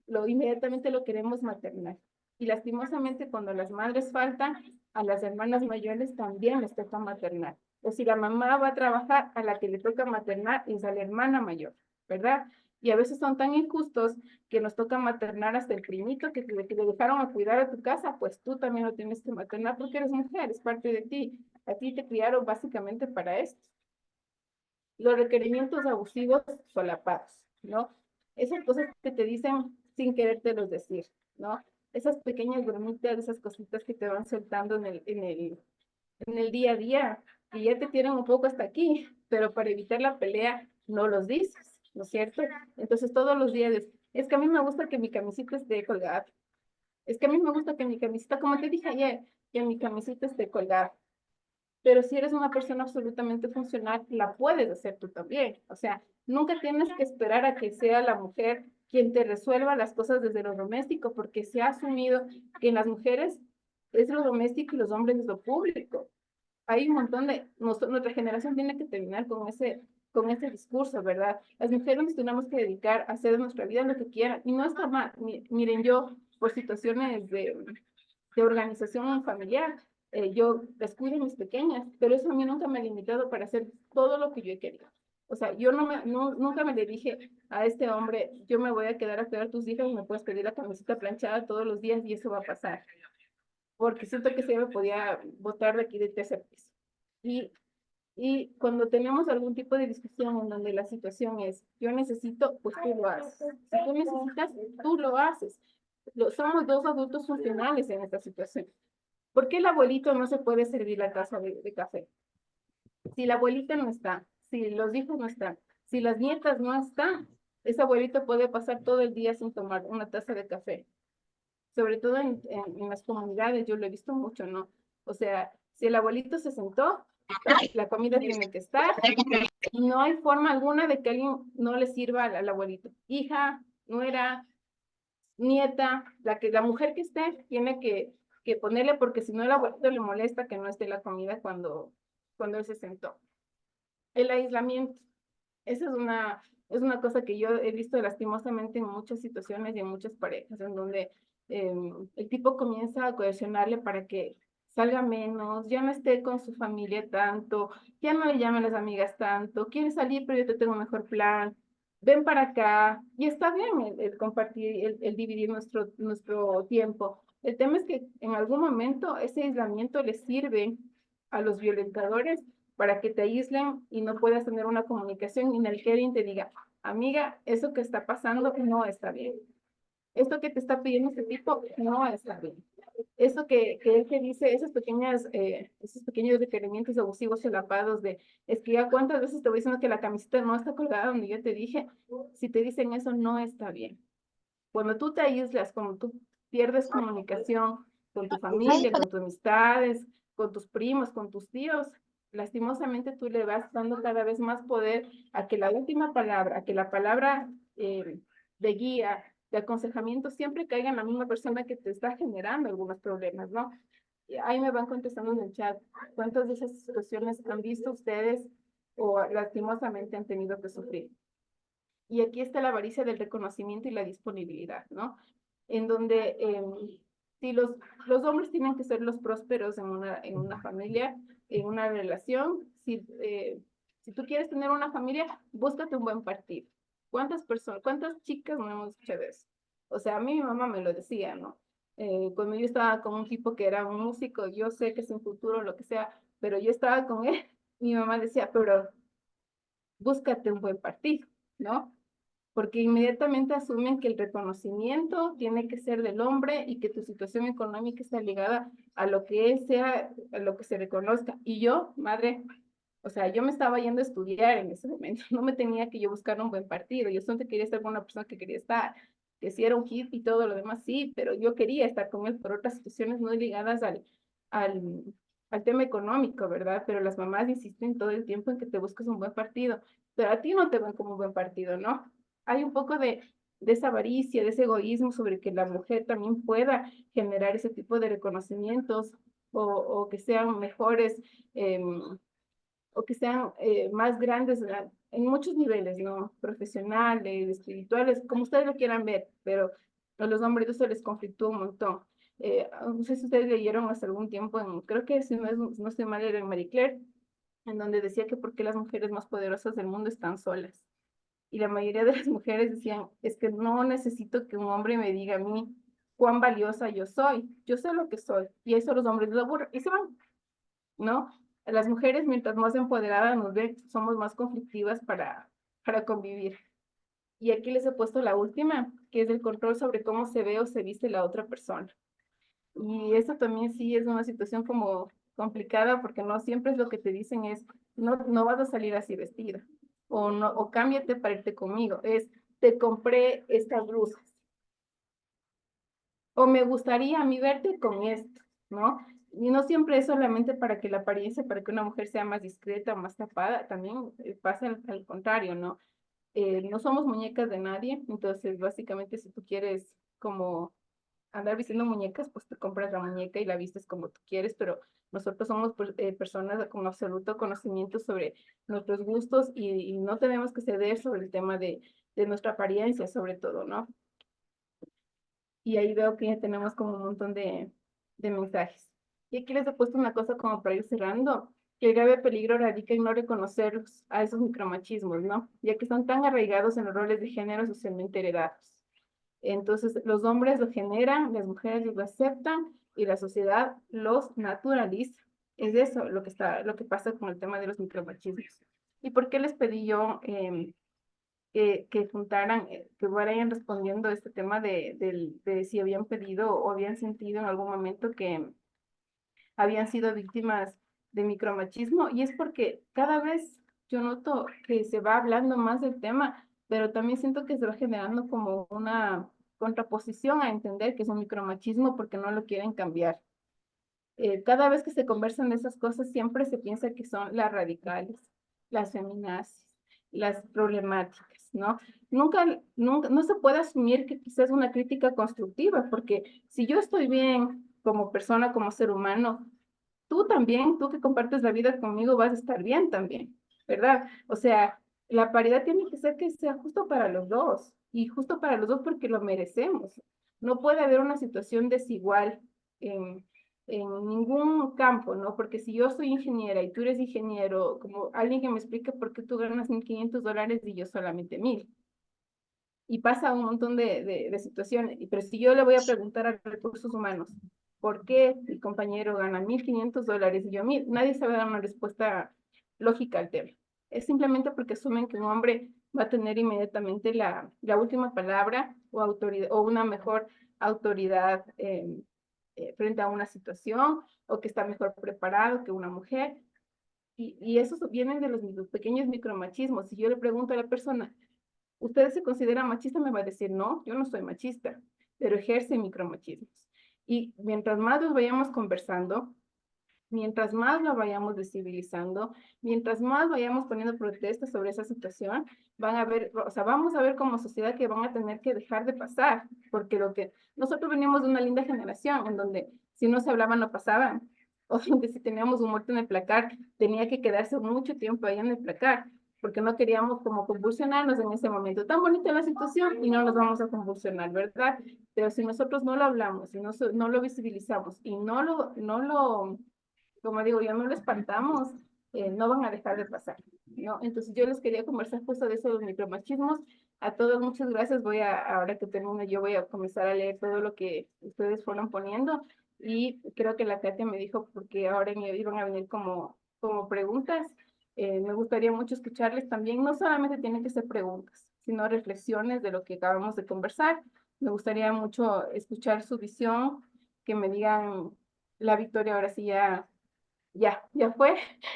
inmediatamente lo queremos maternar. Y lastimosamente cuando las madres faltan, a las hermanas mayores también les toca maternar. O si la mamá va a trabajar, a la que le toca maternar es a la hermana mayor, ¿verdad? Y a veces son tan injustos que nos toca maternar hasta el primito que le dejaron a cuidar a tu casa, pues tú también lo tienes que maternar porque eres mujer, es parte de ti. A ti te criaron básicamente para esto. los requerimientos abusivos solapados, ¿no? Esas cosas que te dicen sin querértelos decir, ¿no? Esas pequeñas bromitas, esas cositas que te van soltando en el día a día, que ya te tienen un poco hasta aquí, pero para evitar la pelea no los dices, ¿no es cierto? Entonces todos los días es que a mí me gusta que mi camisita esté colgada, es que a mí me gusta que mi camisita, como te dije ayer, que mi camisita esté colgada. Pero si eres una persona absolutamente funcional, la puedes hacer tú también. O sea, nunca tienes que esperar a que sea la mujer quien te resuelva las cosas desde lo doméstico, porque se ha asumido que en las mujeres es lo doméstico y los hombres es lo público. Hay un montón de, nuestra generación tiene que terminar con ese discurso, ¿verdad? Las mujeres nos tenemos que dedicar a hacer de nuestra vida lo que quieran, y no está mal. Miren, yo, por situaciones de organización familiar, yo las cuido a mis pequeñas, pero eso a mí nunca me ha limitado para hacer todo lo que yo he querido. O sea, yo nunca me le dije a este hombre, yo me voy a quedar a cuidar a tus hijas y me puedes pedir la camiseta planchada todos los días y eso va a pasar. Porque siento que se me podía botar de aquí de tercer piso. Y, y cuando tenemos algún tipo de discusión en donde la situación es, yo necesito, pues tú lo haces. Si tú necesitas, tú lo haces. Somos dos adultos funcionales en esta situación. ¿Por qué el abuelito no se puede servir la taza de café? Si la abuelita no está, si los hijos no están, si las nietas no están, ese abuelito puede pasar todo el día sin tomar una taza de café. Sobre todo en las comunidades, yo lo he visto mucho, ¿no? O sea, si el abuelito se sentó, la comida tiene que estar y no hay forma alguna de que alguien no le sirva al abuelito. Hija, nuera, nieta, la mujer que esté, tiene que ponerle, porque si no el abuelito le molesta que no esté la comida cuando él se sentó. El aislamiento, esa es una cosa que yo he visto lastimosamente en muchas situaciones y en muchas parejas, en donde el tipo comienza a coercionarle para que salga menos, ya no esté con su familia tanto, ya no le llame a las amigas tanto, quiere salir pero yo te tengo un mejor plan, ven para acá, y está bien el compartir, el dividir nuestro tiempo. El tema es que en algún momento ese aislamiento le sirve a los violentadores para que te aíslen y no puedas tener una comunicación en el que alguien te diga, amiga, eso que está pasando no está bien. Esto que te está pidiendo este tipo no está bien. Eso que él te dice, esos pequeños requerimientos abusivos solapados de, es que ya cuántas veces te voy diciendo que la camiseta no está colgada donde yo te dije, si te dicen eso no está bien. Cuando tú te aíslas, cuando tú pierdes comunicación con tu familia, con tus amistades, con tus primos, con tus tíos, lastimosamente tú le vas dando cada vez más poder a que la última palabra, a que la palabra de guía, de aconsejamiento, siempre caiga en la misma persona que te está generando algunos problemas, ¿no? Y ahí me van contestando en el chat, ¿cuántas de esas situaciones han visto ustedes o lastimosamente han tenido que sufrir? Y aquí está la avaricia del reconocimiento y la disponibilidad, ¿no? En donde si los hombres tienen que ser los prósperos en una familia, en una relación, si tú quieres tener una familia, búscate un buen partido. ¿Cuántas personas, cuántas chicas no hemos dicho de eso? O sea, a mí mi mamá me lo decía, ¿no? Cuando yo estaba con un tipo que era un músico, yo sé que es un futuro, lo que sea, pero yo estaba con él, mi mamá decía, pero búscate un buen partido, ¿no? Porque inmediatamente asumen que el reconocimiento tiene que ser del hombre y que tu situación económica está ligada a lo que él sea, a lo que se reconozca. Y yo, madre, o sea, yo me estaba yendo a estudiar en ese momento, no me tenía que yo buscar un buen partido, yo solo quería estar con una persona que quería estar, que si era un hit y todo lo demás, sí, pero yo quería estar con él por otras situaciones no ligadas al, al tema económico, ¿verdad? Pero las mamás insisten todo el tiempo en que te busques un buen partido, pero a ti no te ven como un buen partido, ¿no? Hay un poco de esa avaricia, de ese egoísmo sobre que la mujer también pueda generar ese tipo de reconocimientos o que sean mejores, o que sean más grandes en muchos niveles, ¿no? Profesionales, espirituales, como ustedes lo quieran ver, pero a los hombres eso les conflictúa un montón. No sé si ustedes leyeron hace algún tiempo, creo que si no estoy mal, era en Marie Claire, en donde decía que por qué las mujeres más poderosas del mundo están solas. Y la mayoría de las mujeres decían, es que no necesito que un hombre me diga a mí cuán valiosa yo soy lo que soy. Y eso los hombres les aburre y se van, ¿no? las mujeres, mientras más empoderadas nos ven, somos más conflictivas para convivir. Y aquí les he puesto la última, que es el control sobre cómo se ve o se viste la otra persona. Y eso también sí es una situación como complicada porque no siempre es lo que te dicen es, no, no vas a salir así vestida o no, o cámbiate para irte conmigo. Es, te compré estas blusas o me gustaría a mí verte con esto, ¿no? Y no siempre es solamente para que la apariencia, para que una mujer sea más discreta o más tapada, también pasa al contrario, ¿no? No somos muñecas de nadie, entonces básicamente si tú quieres como andar vistiendo muñecas, pues te compras la muñeca y la vistes como tú quieres, pero nosotros somos personas con absoluto conocimiento sobre nuestros gustos y no tenemos que ceder sobre el tema de nuestra apariencia, sobre todo, ¿no? Y ahí veo que ya tenemos como un montón de mensajes. Y aquí les he puesto una cosa como para ir cerrando, que el grave peligro radica en no reconocer a esos micromachismos, ¿no? Ya que están tan arraigados en los roles de género socialmente heredados. Entonces, los hombres lo generan, las mujeres lo aceptan y la sociedad los naturaliza. Es eso lo que pasa con el tema de los micromachismos. ¿Y por qué les pedí yo que juntaran, que vayan respondiendo este tema de si habían pedido o habían sentido en algún momento que habían sido víctimas de micromachismo? Y es porque cada vez yo noto que se va hablando más del tema, pero también siento que se va generando como una contraposición a entender que es un micromachismo porque no lo quieren cambiar. Cada vez que se conversan de esas cosas, siempre se piensa que son las radicales, las feminazis, las problemáticas, ¿no? Nunca, no se puede asumir que quizás es una crítica constructiva, porque si yo estoy bien como persona, como ser humano, tú también, tú que compartes la vida conmigo, vas a estar bien también, ¿verdad? O sea, la paridad tiene que ser que sea justo para los dos, y justo para los dos porque lo merecemos. No puede haber una situación desigual en, en ningún campo, ¿no? Porque si yo soy ingeniera y tú eres ingeniero, como alguien que me explique por qué tú ganas $1,500 y yo solamente 1,000. Y pasa un montón de situaciones. Pero si yo le voy a preguntar a recursos humanos, ¿por qué mi compañero gana $1,500 y yo 1,000? Nadie sabe dar una respuesta lógica al tema. Es simplemente porque asumen que un hombre va a tener inmediatamente la última palabra o autoridad o una mejor autoridad frente a una situación o que está mejor preparado que una mujer. Y esos vienen de los pequeños micromachismos. Si yo le pregunto a la persona, ¿usted se considera machista? Me va a decir, no, yo no soy machista, pero ejerce micromachismos. Y mientras más los vayamos conversando, mientras más lo vayamos visibilizando, mientras más vayamos poniendo protestas sobre esa situación, van a ver, o sea, vamos a ver como sociedad que van a tener que dejar de pasar, porque lo que nosotros venimos de una linda generación en donde si no se hablaba no pasaban, o donde si teníamos un muerto en el placar tenía que quedarse mucho tiempo ahí en el placar, porque no queríamos como convulsionarnos en ese momento. Tan bonita la situación y no nos vamos a convulsionar, ¿verdad? Pero si nosotros no lo hablamos, si no lo visibilizamos y no lo como digo, ya no lo espantamos, no van a dejar de pasar, ¿no? Entonces yo les quería conversar justo de eso, los micromachismos. A todos muchas gracias. Ahora que termine, yo voy a comenzar a leer todo lo que ustedes fueron poniendo y creo que la Katia me dijo porque ahora me iban a venir como preguntas. Me gustaría mucho escucharles también. No solamente tienen que ser preguntas, sino reflexiones de lo que acabamos de conversar. Me gustaría mucho escuchar su visión, que me digan, la Victoria ahora sí ya fue,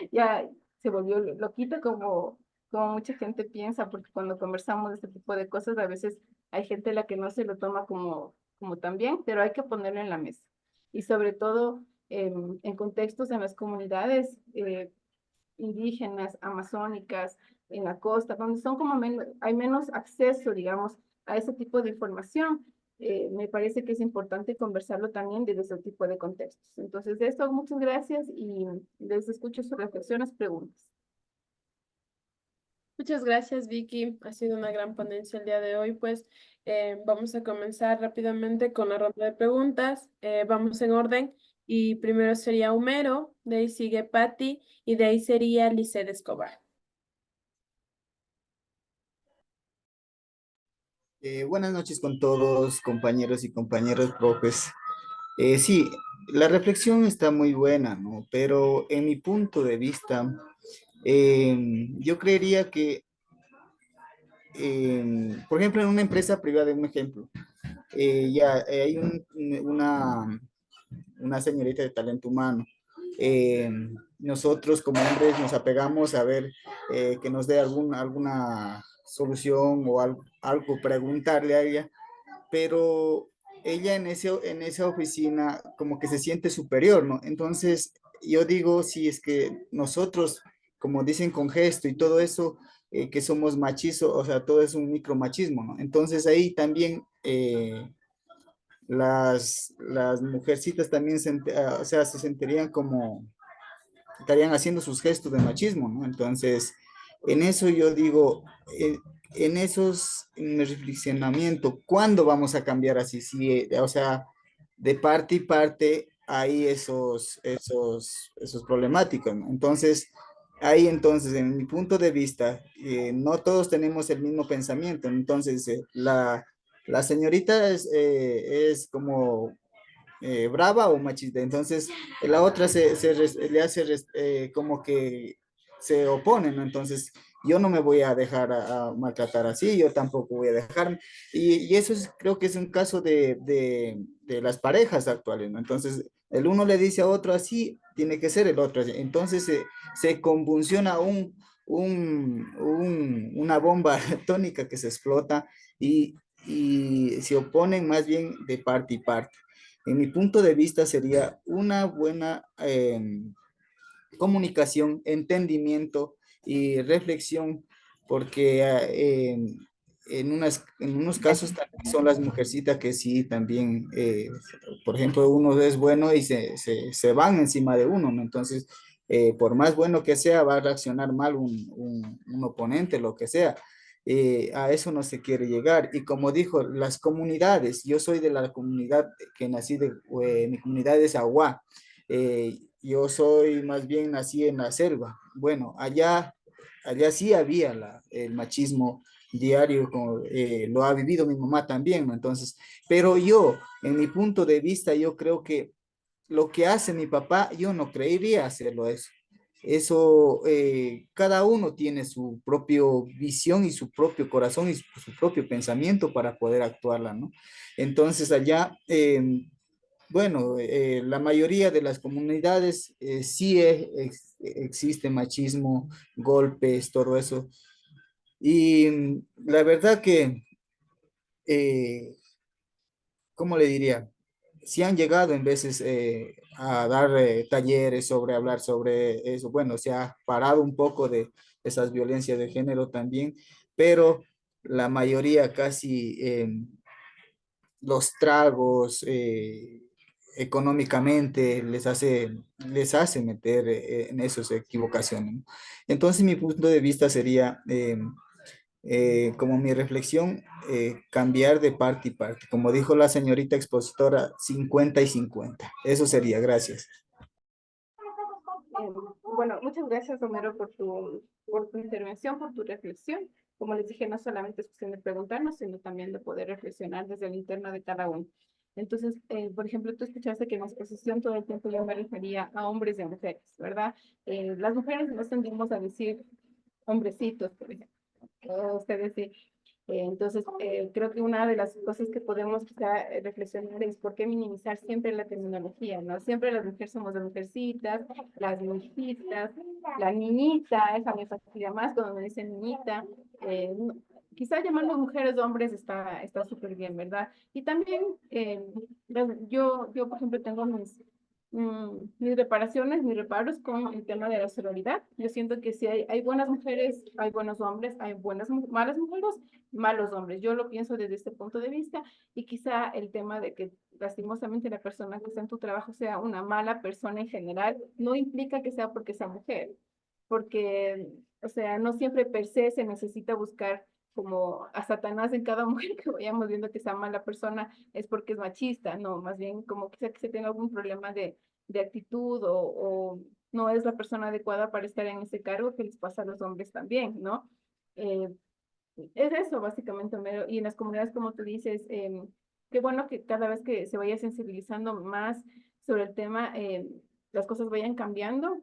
ya se volvió loquita como mucha gente piensa, porque cuando conversamos de este tipo de cosas, a veces hay gente a la que no se lo toma como tan bien, pero hay que ponerlo en la mesa. Y sobre todo en contextos en las comunidades indígenas, amazónicas, en la costa, donde son como hay menos acceso, digamos, a ese tipo de información. Me parece que es importante conversarlo también desde ese tipo de contextos. Entonces, de esto, muchas gracias y les escucho sus reflexiones, preguntas. Muchas gracias, Vicky. Ha sido una gran ponencia el día de hoy. Pues vamos a comenzar rápidamente con la ronda de preguntas. Vamos en orden. Y primero sería Homero, de ahí sigue Patti y de ahí sería Lisset Escobar. Buenas noches con todos, compañeros y compañeras, profes. Sí, la reflexión está muy buena, ¿no? Pero en mi punto de vista, yo creería que, por ejemplo, en una empresa privada, un ejemplo, hay una señorita de talento humano. Eh, Nosotros como hombres nos apegamos a ver que nos dé alguna solución o algo, preguntarle a ella, pero ella en esa oficina como que se siente superior, ¿no? Entonces, yo digo, si es que nosotros, como dicen con gesto y todo eso, que somos machizos, o sea, todo es un micromachismo, ¿no? Entonces ahí también las mujercitas también o sea, se sentirían como, estarían haciendo sus gestos de machismo, ¿no? Entonces, en eso yo digo, en el reflexionamiento, ¿cuándo vamos a cambiar así? Si, o sea, de parte y parte hay esos problemáticos, ¿no? Entonces, ahí entonces, en mi punto de vista, no todos tenemos el mismo pensamiento. Entonces, la señorita es como brava o machista. Entonces, la otra le hace como que se opone, ¿no? Entonces, yo no me voy a dejar a maltratar así, yo tampoco voy a dejarme. Y eso creo que es un caso de las parejas actuales, ¿no? Entonces, el uno le dice a otro así, tiene que ser el otro así. Entonces, se convulsiona una bomba tónica que se explota y se oponen más bien de parte y parte. En mi punto de vista sería una buena comunicación, entendimiento y reflexión, porque en unos casos también son las mujercitas que sí también, por ejemplo, uno es bueno y se van encima de uno, ¿no? Entonces, por más bueno que sea, va a reaccionar mal un oponente, lo que sea. A eso no se quiere llegar. Y como dijo, las comunidades, yo soy de la comunidad que nací mi comunidad es Agua. Yo soy más bien nací en la selva. Bueno, allá sí había el machismo diario, como, lo ha vivido mi mamá también, ¿no? Entonces, pero yo, en mi punto de vista, yo creo que lo que hace mi papá, yo no creería hacerlo eso. Eso, cada uno tiene su propia visión y su propio corazón y su propio pensamiento para poder actuarla, ¿no? Entonces, allá, bueno, la mayoría de las comunidades sí existe machismo, golpes, todo eso. Y la verdad que, eh, ¿cómo le diría? Sí han llegado en veces a dar talleres sobre hablar sobre eso. Bueno, se ha parado un poco de esas violencias de género también, pero la mayoría casi los tragos económicamente les hace meter en esas equivocaciones, ¿no? Entonces, mi punto de vista sería, como mi reflexión, cambiar de parte y parte. Como dijo la señorita expositora, 50 y 50. Eso sería, gracias. Eh, bueno, muchas gracias, Romero, por tu intervención, por tu reflexión. Como les dije, no solamente es cuestión de preguntarnos, sino también de poder reflexionar desde el interno de cada uno. Entonces, por ejemplo, tú escuchaste que en la exposición todo el tiempo yo me refería a hombres y a mujeres, ¿verdad? Las mujeres nos tendemos a decir hombrecitos, por ejemplo. O ustedes sí. Entonces, creo que una de las cosas que podemos quizá reflexionar es por qué minimizar siempre la terminología, ¿no? Siempre las mujeres somos las mujercitas, las niñitas, la niñita, esa me fastidia más cuando me dicen niñita. Quizá llamarlos mujeres o hombres está súper bien, ¿verdad? Y también yo, por ejemplo, tengo mis reparaciones, mis reparos con el tema de la sororidad. Yo siento que si hay buenas mujeres, hay buenos hombres, hay malas mujeres, malos hombres. Yo lo pienso desde este punto de vista y quizá el tema de que lastimosamente la persona que está en tu trabajo sea una mala persona en general, no implica que sea porque sea mujer, porque, o sea, no siempre per se se necesita buscar como a Satanás en cada mujer que vayamos viendo que sea mala persona es porque es machista, no, más bien como quizá que se tenga algún problema de actitud o no es la persona adecuada para estar en ese cargo que les pasa a los hombres también, ¿no? Eh, es eso, básicamente, Homero. Y en las comunidades, como tú dices, qué bueno que cada vez que se vaya sensibilizando más sobre el tema, las cosas vayan cambiando,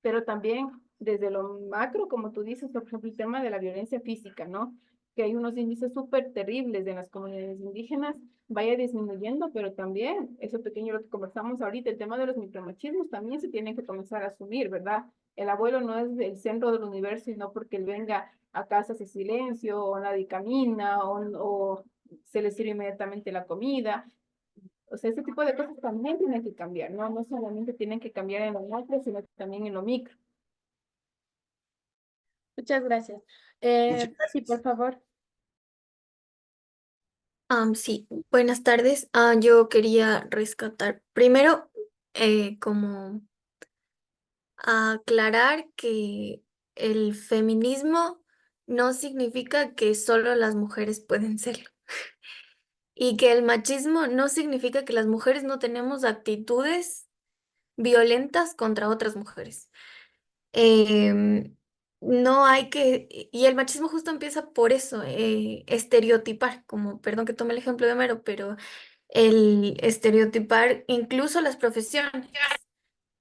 pero también desde lo macro, como tú dices, por ejemplo, el tema de la violencia física, ¿no? Que hay unos índices súper terribles en las comunidades indígenas, vaya disminuyendo, pero también, eso pequeño lo que conversamos ahorita, el tema de los micromachismos también se tienen que comenzar a asumir, ¿verdad? El abuelo no es el centro del universo, sino porque él venga a casa hace silencio, o nadie camina, o se le sirve inmediatamente la comida. O sea, ese tipo de cosas también tienen que cambiar, ¿no? No solamente tienen que cambiar en lo macro, sino también en lo micro. Muchas gracias. Muchas Sí, por gracias. favor. Sí, buenas tardes. Yo quería rescatar primero, como aclarar que el feminismo no significa que solo las mujeres pueden serlo y que el machismo no significa que las mujeres no tenemos actitudes violentas contra otras mujeres. Em, no hay que, y el machismo justo empieza por eso, estereotipar, como, perdón que tome el ejemplo de Homero, pero el estereotipar incluso las profesiones.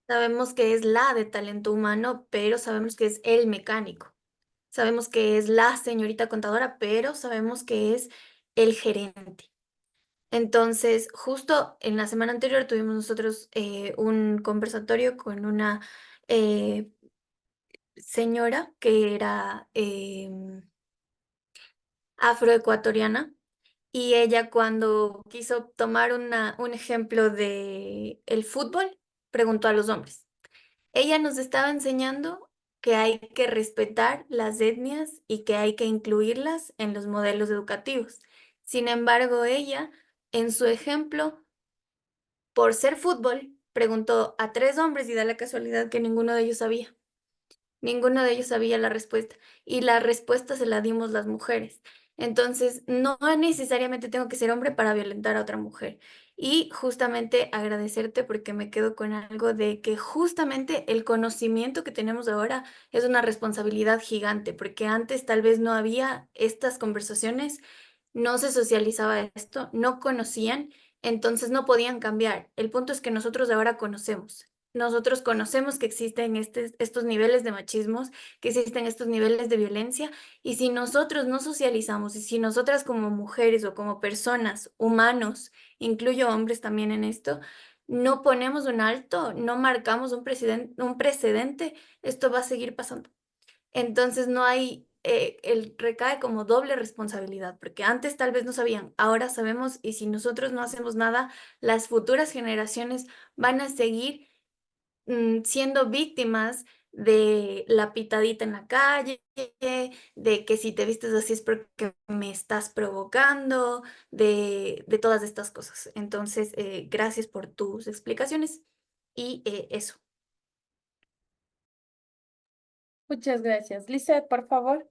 Sabemos que es la de talento humano, pero sabemos que es el mecánico. Sabemos que es la señorita contadora, pero sabemos que es el gerente. Entonces, justo en la semana anterior tuvimos nosotros un conversatorio con una señora que era afroecuatoriana y ella cuando quiso tomar un ejemplo de el fútbol, preguntó a los hombres. Ella nos estaba enseñando que hay que respetar las etnias y que hay que incluirlas en los modelos educativos. Sin embargo, ella, en su ejemplo, por ser fútbol, preguntó a 3 hombres y da la casualidad que ninguno de ellos sabía. Ninguno de ellos sabía la respuesta y la respuesta se la dimos las mujeres. Entonces, no necesariamente tengo que ser hombre para violentar a otra mujer. Y justamente agradecerte porque me quedo con algo de que justamente el conocimiento que tenemos ahora es una responsabilidad gigante, porque antes tal vez no había estas conversaciones, no se socializaba esto, no conocían, entonces no podían cambiar. El punto es que nosotros ahora conocemos. Nosotros conocemos que existen estos niveles de machismos, que existen estos niveles de violencia, y si nosotros no socializamos, y si nosotras como mujeres o como personas, humanos, incluyo hombres también en esto, no ponemos un alto, no marcamos un precedente, esto va a seguir pasando. Entonces no hay, recae como doble responsabilidad, porque antes tal vez no sabían, ahora sabemos, y si nosotros no hacemos nada, las futuras generaciones van a seguir siendo víctimas de la pitadita en la calle, de que si te vistes así es porque me estás provocando, de todas estas cosas. Entonces, gracias por tus explicaciones y eso. Muchas gracias. Lizeth, por favor.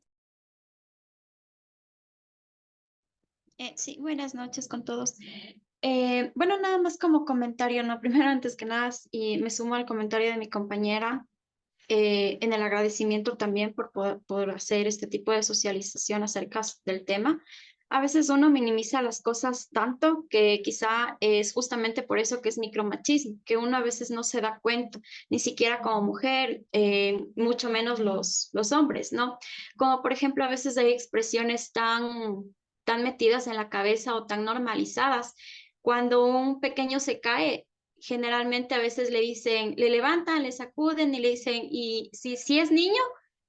Sí, buenas noches con todos. Bueno, nada más como comentario, ¿no? Primero, antes que nada, y me sumo al comentario de mi compañera, en el agradecimiento también por hacer este tipo de socialización acerca del tema. A veces uno minimiza las cosas tanto que quizá es justamente por eso que es micromachismo, que uno a veces no se da cuenta, ni siquiera como mujer, mucho menos los hombres, ¿no? Como por ejemplo, a veces hay expresiones tan metidas en la cabeza o tan normalizadas. Cuando un pequeño se cae, generalmente a veces le dicen, le levantan, le sacuden y le dicen, y si es niño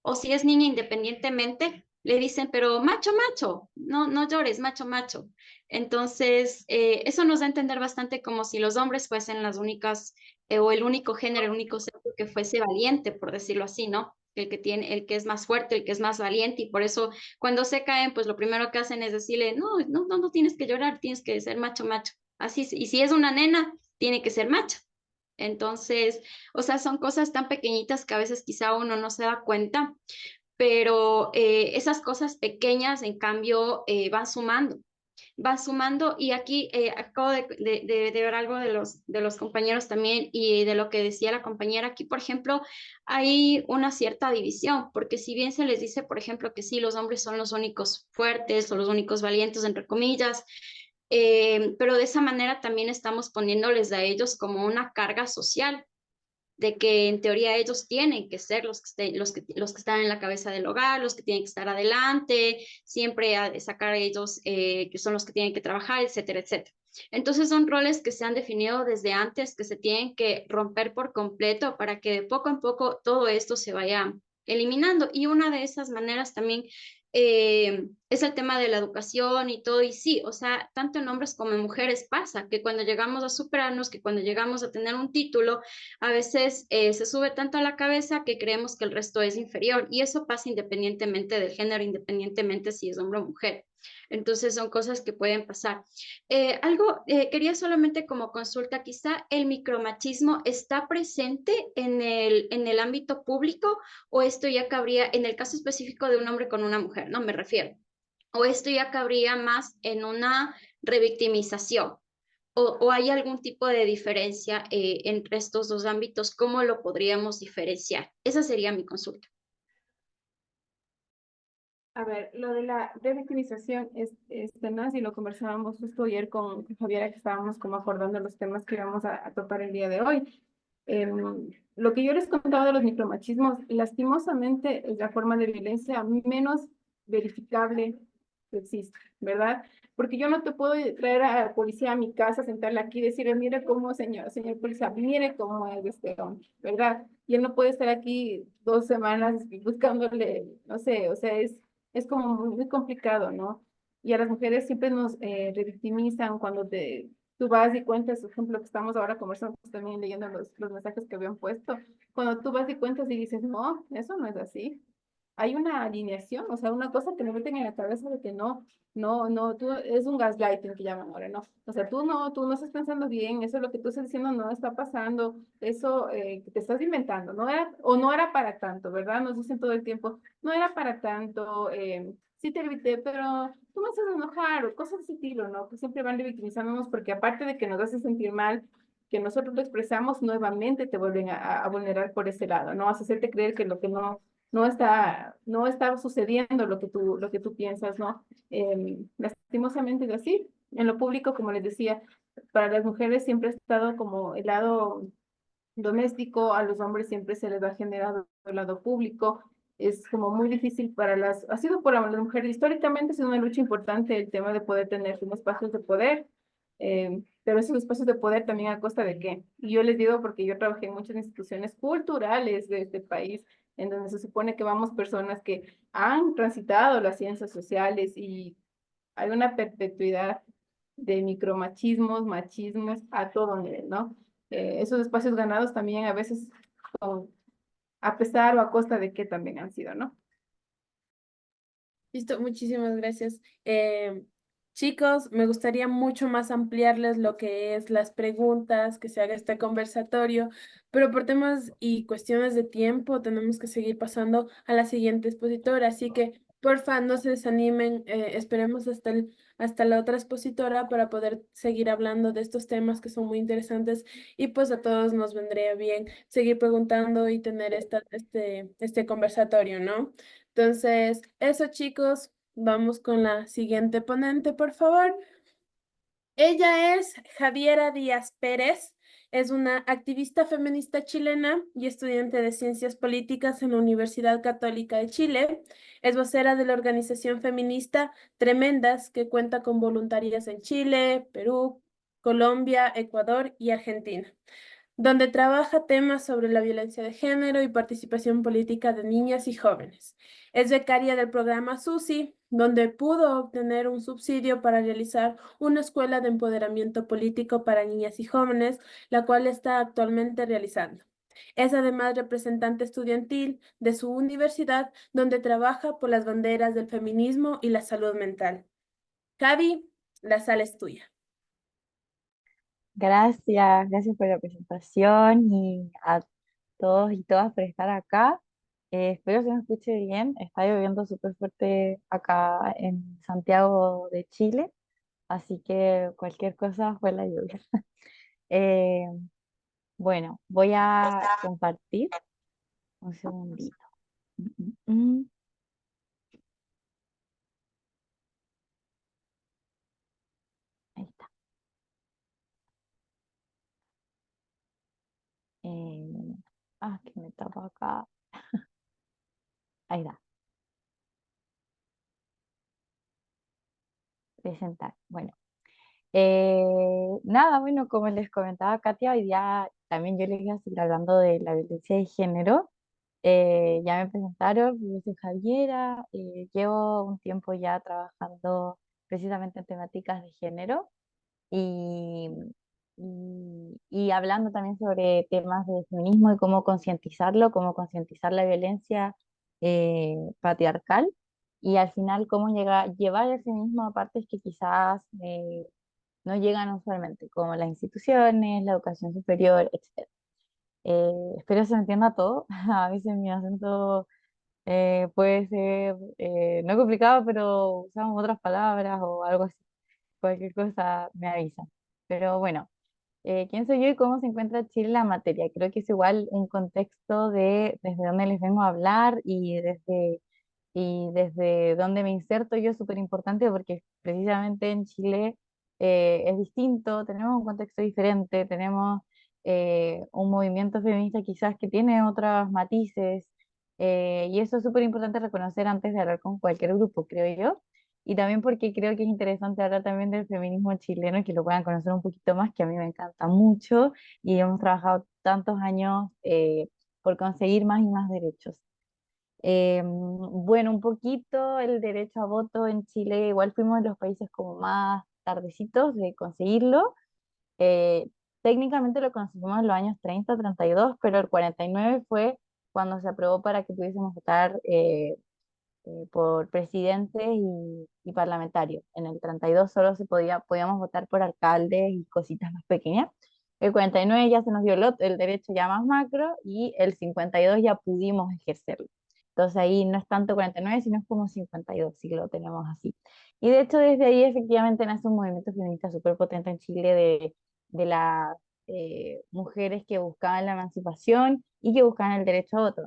o si es niña independientemente, le dicen, pero macho, macho, no llores, macho, macho. Entonces, eso nos da a entender bastante como si los hombres fuesen las únicas, o el único género, el único sexo que fuese valiente, por decirlo así, ¿no? El que es más fuerte, el que es más valiente, y por eso cuando se caen, pues lo primero que hacen es decirle, no tienes que llorar, tienes que ser macho, macho. Así, y si es una nena, tiene que ser macho. Entonces, o sea, son cosas tan pequeñitas que a veces quizá uno no se da cuenta, pero esas cosas pequeñas, en cambio, van sumando y aquí acabo de ver algo de los compañeros también y de lo que decía la compañera. Aquí, por ejemplo, hay una cierta división, porque si bien se les dice, por ejemplo, que sí, los hombres son los únicos fuertes o los únicos valientes, entre comillas, pero de esa manera también estamos poniéndoles a ellos como una carga social de que en teoría ellos tienen que ser los que están en la cabeza del hogar, los que tienen que estar adelante, siempre a sacar a ellos que son los que tienen que trabajar, etcétera, etcétera. Entonces son roles que se han definido desde antes, que se tienen que romper por completo para que de poco en poco todo esto se vaya eliminando. Y una de esas maneras también es el tema de la educación y todo. Y sí, o sea, tanto en hombres como en mujeres pasa que cuando llegamos a superarnos, que cuando llegamos a tener un título, a veces se sube tanto a la cabeza que creemos que el resto es inferior. Y eso pasa independientemente del género, independientemente si es hombre o mujer. Entonces son cosas que pueden pasar. Quería solamente como consulta, quizá el micromachismo está presente en el ámbito público o esto ya cabría en el caso específico de un hombre con una mujer, no me refiero. O esto ya cabría más en una revictimización. O hay algún tipo de diferencia entre estos dos ámbitos, ¿cómo lo podríamos diferenciar? Esa sería mi consulta. A ver, lo de la revictimización es tenaz y lo conversábamos justo ayer con Javiera, que estábamos como acordando los temas que íbamos a topar el día de hoy. Lo que yo les contaba de los micromachismos, lastimosamente es la forma de violencia menos verificable que existe, ¿verdad? Porque yo no te puedo traer a la policía a mi casa, sentarla aquí y decirle, mire cómo, señor policía, mire cómo es este hombre, ¿verdad? Y él no puede estar aquí 2 semanas buscándole, no sé, o sea, es como muy complicado, ¿no? Y a las mujeres siempre nos revictimizan cuando tú vas y cuentas, por ejemplo, que estamos ahora conversando, pues, también leyendo los mensajes que habían puesto, cuando tú vas y cuentas y dices, no, eso no es así. Hay una alineación, o sea, una cosa que me meten en la cabeza de que no, tú es un gaslighting que llaman ahora, ¿no? O sea, tú no estás pensando bien, eso es lo que tú estás diciendo no está pasando, eso que te estás inventando, no era, o no era para tanto, ¿verdad? Nos dicen todo el tiempo, no era para tanto, sí te evité, pero tú me haces enojar, o cosas de ese estilo, ¿no? Que siempre van revictimizándonos porque aparte de que nos hace sentir mal, que nosotros lo expresamos, nuevamente te vuelven a vulnerar por ese lado, ¿no? A hacerte creer que lo que no está sucediendo lo que tú piensas, ¿no? Lastimosamente es así. En lo público, como les decía, para las mujeres siempre ha estado como el lado doméstico, a los hombres siempre se les ha generado el lado público. Es como muy difícil ha sido para las mujeres, históricamente ha sido una lucha importante el tema de poder tener unos espacios de poder, pero esos espacios de poder también a costa de qué. Y yo les digo porque yo trabajé en muchas instituciones culturales de este país, en donde se supone que vamos personas que han transitado las ciencias sociales y hay una perpetuidad de micromachismos, machismos a todo nivel, ¿no? Esos espacios ganados también a veces a pesar o a costa de qué también han sido, ¿no? Listo, muchísimas gracias. Chicos, me gustaría mucho más ampliarles lo que es las preguntas, que se haga este conversatorio, pero por temas y cuestiones de tiempo tenemos que seguir pasando a la siguiente expositora, así que porfa, no se desanimen, esperemos hasta la otra expositora para poder seguir hablando de estos temas que son muy interesantes y pues a todos nos vendría bien seguir preguntando y tener este conversatorio, ¿no? Entonces, eso chicos, vamos con la siguiente ponente, por favor. Ella es Javiera Díaz Pérez, es una activista feminista chilena y estudiante de Ciencias Políticas en la Universidad Católica de Chile. Es vocera de la organización feminista Tremendas, que cuenta con voluntarias en Chile, Perú, Colombia, Ecuador y Argentina, donde trabaja temas sobre la violencia de género y participación política de niñas y jóvenes. Es becaria del programa SUSI, donde pudo obtener un subsidio para realizar una escuela de empoderamiento político para niñas y jóvenes, la cual está actualmente realizando. Es además representante estudiantil de su universidad, donde trabaja por las banderas del feminismo y la salud mental. Javi, la sala es tuya. Gracias por la presentación y a todos y todas por estar acá. Espero que me escuche bien. Está lloviendo súper fuerte acá en Santiago de Chile, así que cualquier cosa fue la lluvia. Eh, bueno, voy a compartir un segundito. Mm, mm, mm. Ahí Eh, que me tapa acá. Ahí está. Presentar. Bueno. Nada, bueno, como les comentaba Katia, hoy día también yo les iba a seguir hablando de la violencia de género. Ya me presentaron, yo soy Javiera, llevo un tiempo ya trabajando precisamente en temáticas de género y, y hablando también sobre temas de feminismo y cómo concientizar la violencia patriarcal y al final cómo llevar el feminismo a partes que quizás no llegan usualmente, como las instituciones, la educación superior, etc. Espero se me entienda todo. A veces mi acento puede ser no complicado, pero usamos otras palabras o algo así. Cualquier cosa me avisa. Pero bueno, ¿quién soy yo y cómo se encuentra Chile en la materia? Creo que es igual un contexto de desde dónde les vengo a hablar y desde dónde me inserto yo es súper importante porque precisamente en Chile es distinto, tenemos un contexto diferente, tenemos un movimiento feminista quizás que tiene otros matices y eso es súper importante reconocer antes de hablar con cualquier grupo, creo yo. Y también porque creo que es interesante hablar también del feminismo chileno y que lo puedan conocer un poquito más, que a mí me encanta mucho y hemos trabajado tantos años por conseguir más y más derechos. Bueno, un poquito el derecho a voto en Chile, igual fuimos de los países como más tardecitos de conseguirlo. Eh, Técnicamente lo conseguimos en los años 30, 32, pero el 49 fue cuando se aprobó para que pudiésemos votar por presidentes y parlamentarios. En el 32 solo podíamos votar por alcaldes y cositas más pequeñas. El 49 ya se nos dio el derecho ya más macro y el 52 ya pudimos ejercerlo. Entonces ahí no es tanto 49, sino es como 52, si lo tenemos así. Y de hecho desde ahí efectivamente nace un movimiento feminista súper potente en Chile de las mujeres que buscaban la emancipación y que buscaban el derecho a voto.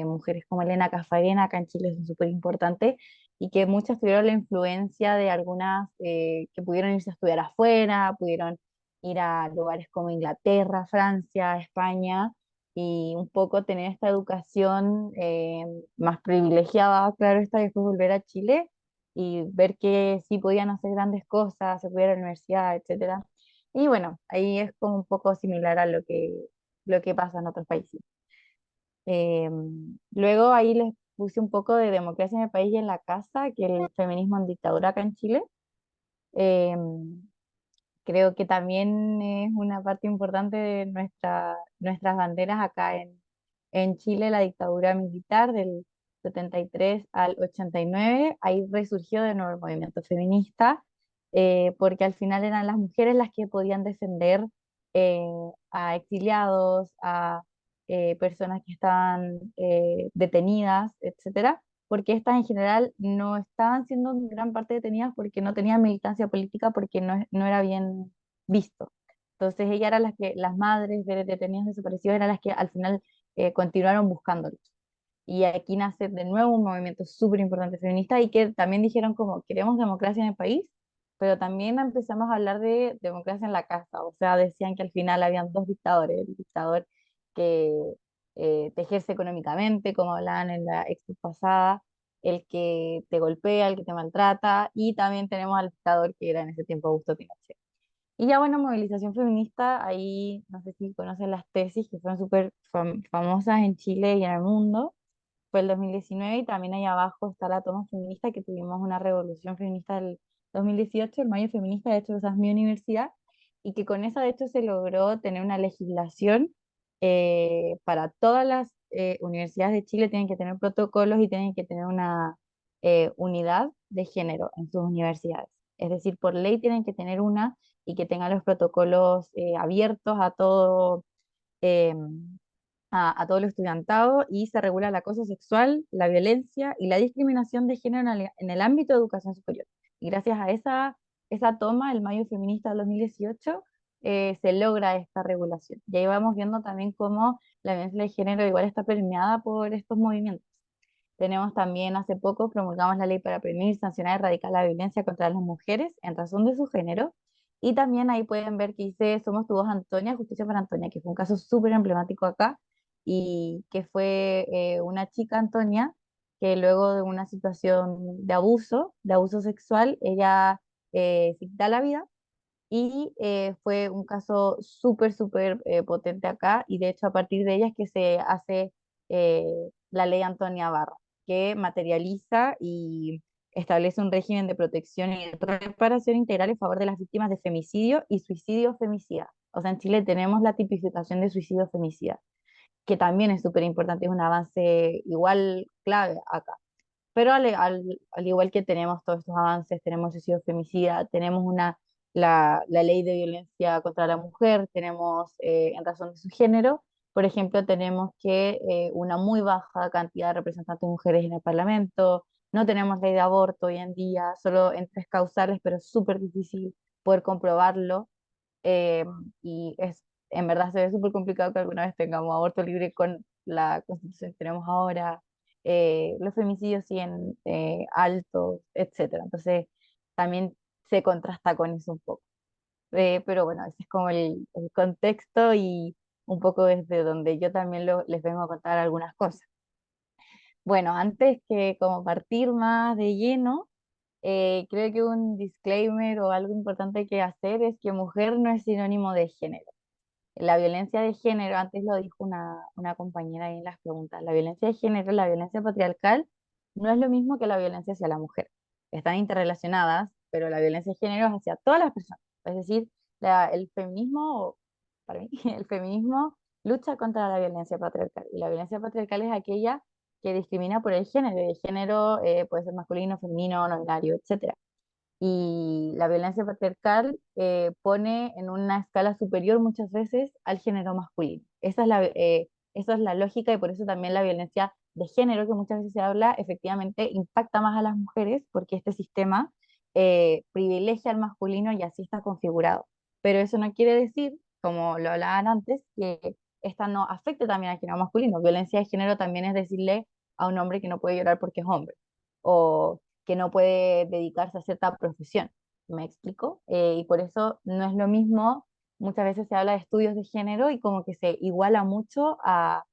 Mujeres como Elena Cafarena acá en Chile son súper importantes y que muchas tuvieron la influencia de algunas que pudieron irse a estudiar afuera, pudieron ir a lugares como Inglaterra, Francia, España y un poco tener esta educación más privilegiada, claro está, y después volver a Chile y ver que sí podían hacer grandes cosas, se podía ir a la universidad, etcétera. Y bueno, ahí es como un poco similar a lo que pasa en otros países. Luego ahí les puse un poco de democracia en el país y en la casa, que el feminismo en dictadura acá en Chile. Em, Creo que también es una parte importante de nuestras banderas acá en Chile, la dictadura militar del 73 al 89, ahí resurgió de nuevo el movimiento feminista, porque al final eran las mujeres las que podían defender eh, a exiliados, a personas que estaban detenidas, etcétera, porque estas en general no estaban siendo en gran parte detenidas porque no tenían militancia política, porque no era bien visto. Entonces ellas eran las madres de detenidos desaparecidos eran las que al final continuaron buscándolos. Y aquí nace de nuevo un movimiento súper importante feminista y que también dijeron como queremos democracia en el país, pero también empezamos a hablar de democracia en la casa. O sea, decían que al final habían dos dictadores, el dictador que te ejerce económicamente, como hablaban en la expo pasada, el que te golpea, el que te maltrata, y también tenemos al dictador que era en ese tiempo Augusto Pinochet. Y ya bueno, movilización feminista, ahí no sé si conocen las tesis que fueron súper famosas en Chile y en el mundo, fue el 2019 y también ahí abajo está la toma feminista que tuvimos una revolución feminista el 2018, el Mayo Feminista, de hecho esa es mi universidad, y que con eso de hecho se logró tener una legislación para todas las universidades de Chile, tienen que tener protocolos y tienen que tener una unidad de género en sus universidades. Es decir, por ley tienen que tener una y que tengan los protocolos abiertos a todo, eh, a todo el estudiantado y se regula el acoso sexual, la violencia y la discriminación de género en el ámbito de educación superior. Y gracias a esa toma, el Mayo Feminista del 2018, se logra esta regulación. Y ahí vamos viendo también cómo la violencia de género igual está permeada por estos movimientos. Tenemos también hace poco promulgamos la ley para prevenir, sancionar y erradicar la violencia contra las mujeres en razón de su género Y también ahí pueden ver que dice Somos tu voz, Antonia, Justicia para Antonia, que fue un caso súper emblemático acá y que fue una chica, Antonia, que luego de una situación de abuso sexual, ella se quita la vida y fue un caso súper, súper potente acá y de hecho a partir de ella es que se hace eh, la ley Antonia Barra, que materializa y establece un régimen de protección y reparación integral en favor de las víctimas de femicidio y suicidio femicida. O sea, en Chile tenemos la tipificación de suicidio femicida, que también es súper importante, es un avance igual clave acá. Pero al igual que tenemos todos estos avances, tenemos suicidio femicida, tenemos la ley de violencia contra la mujer, tenemos en razón de su género, por ejemplo, tenemos que una muy baja cantidad de representantes mujeres en el Parlamento, no tenemos ley de aborto hoy en día, solo en 3 causales, pero es súper difícil poder comprobarlo eh, y en verdad se ve súper complicado que alguna vez tengamos aborto libre con la constitución que tenemos ahora, los femicidios siguen altos, etcétera. Entonces también se contrasta con eso un poco. Pero bueno, ese es como el contexto y un poco desde donde yo también les vengo a contar algunas cosas. Bueno, antes que como partir más de lleno, creo que un disclaimer o algo importante que hacer es que mujer no es sinónimo de género. La violencia de género, antes lo dijo una compañera ahí en las preguntas, la violencia de género, la violencia patriarcal, no es lo mismo que la violencia hacia la mujer. Están interrelacionadas, pero la violencia de género es hacia todas las personas. Es decir, el feminismo, para mí, el feminismo lucha contra la violencia patriarcal. Y la violencia patriarcal es aquella que discrimina por el género. Y el género puede ser masculino, femenino, no binario, etc. Y la violencia patriarcal pone en una escala superior muchas veces al género masculino. Esa es la lógica y por eso también la violencia de género, que muchas veces se habla, efectivamente impacta más a las mujeres porque este sistema privilegia al masculino y así está configurado. Pero eso no quiere decir, como lo hablaban antes, que esta no afecte también al género masculino. Violencia de género también es decirle a un hombre que no puede llorar porque es hombre. O que no puede dedicarse a cierta profesión. ¿Me explico? Y por eso no es lo mismo, muchas veces se habla de estudios de género y como que se iguala mucho a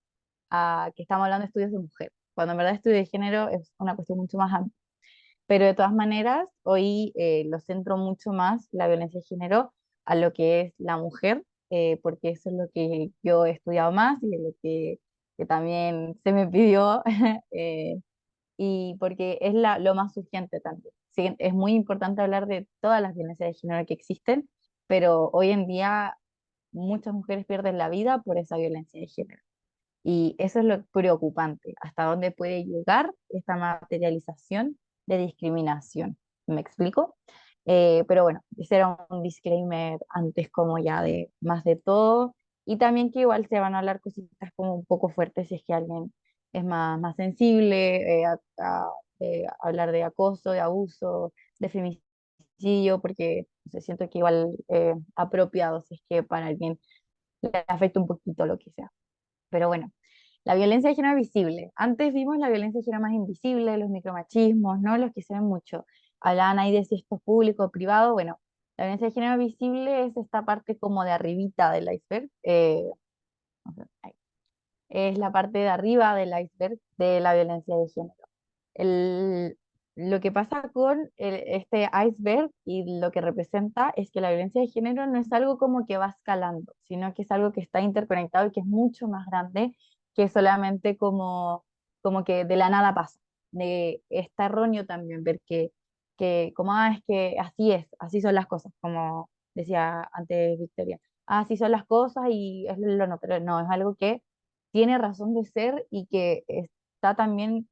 que estamos hablando de estudios de mujer, cuando en verdad estudio de género es una cuestión mucho más amplia. Pero de todas maneras, hoy lo centro mucho más la violencia de género a lo que es la mujer, porque eso es lo que yo he estudiado más y es lo que también se me pidió y porque es lo más urgente también. Sí, es muy importante hablar de todas las violencias de género que existen, pero hoy en día muchas mujeres pierden la vida por esa violencia de género. Y eso es lo preocupante, hasta dónde puede llegar esta materialización de discriminación. ¿Me explico? Pero bueno, ese era un disclaimer antes como ya de más de todo. Y también que igual se van a hablar cositas como un poco fuertes si es que alguien es más sensible, hablar de acoso, de abuso, de femicidio, porque se siento que igual apropiado si es que para alguien le afecta un poquito lo que sea. Pero bueno, la violencia de género visible. Antes vimos la violencia de género más invisible, los micromachismos, ¿no? Los que se ven mucho. Hablaban ahí de si esto es público o privado. Bueno, la violencia de género visible es esta parte como de arribita del iceberg. No sé, ahí. Es la parte de arriba del iceberg de la violencia de género. El- lo que pasa con este iceberg y lo que representa es que la violencia de género no es algo como que va escalando, sino que es algo que está interconectado y que es mucho más grande que solamente como que de la nada pasa. Está erróneo también ver que como, es que así es, así son las cosas, como decía antes Victoria. Así son las cosas y es lo no, pero no, es algo que tiene razón de ser y que está también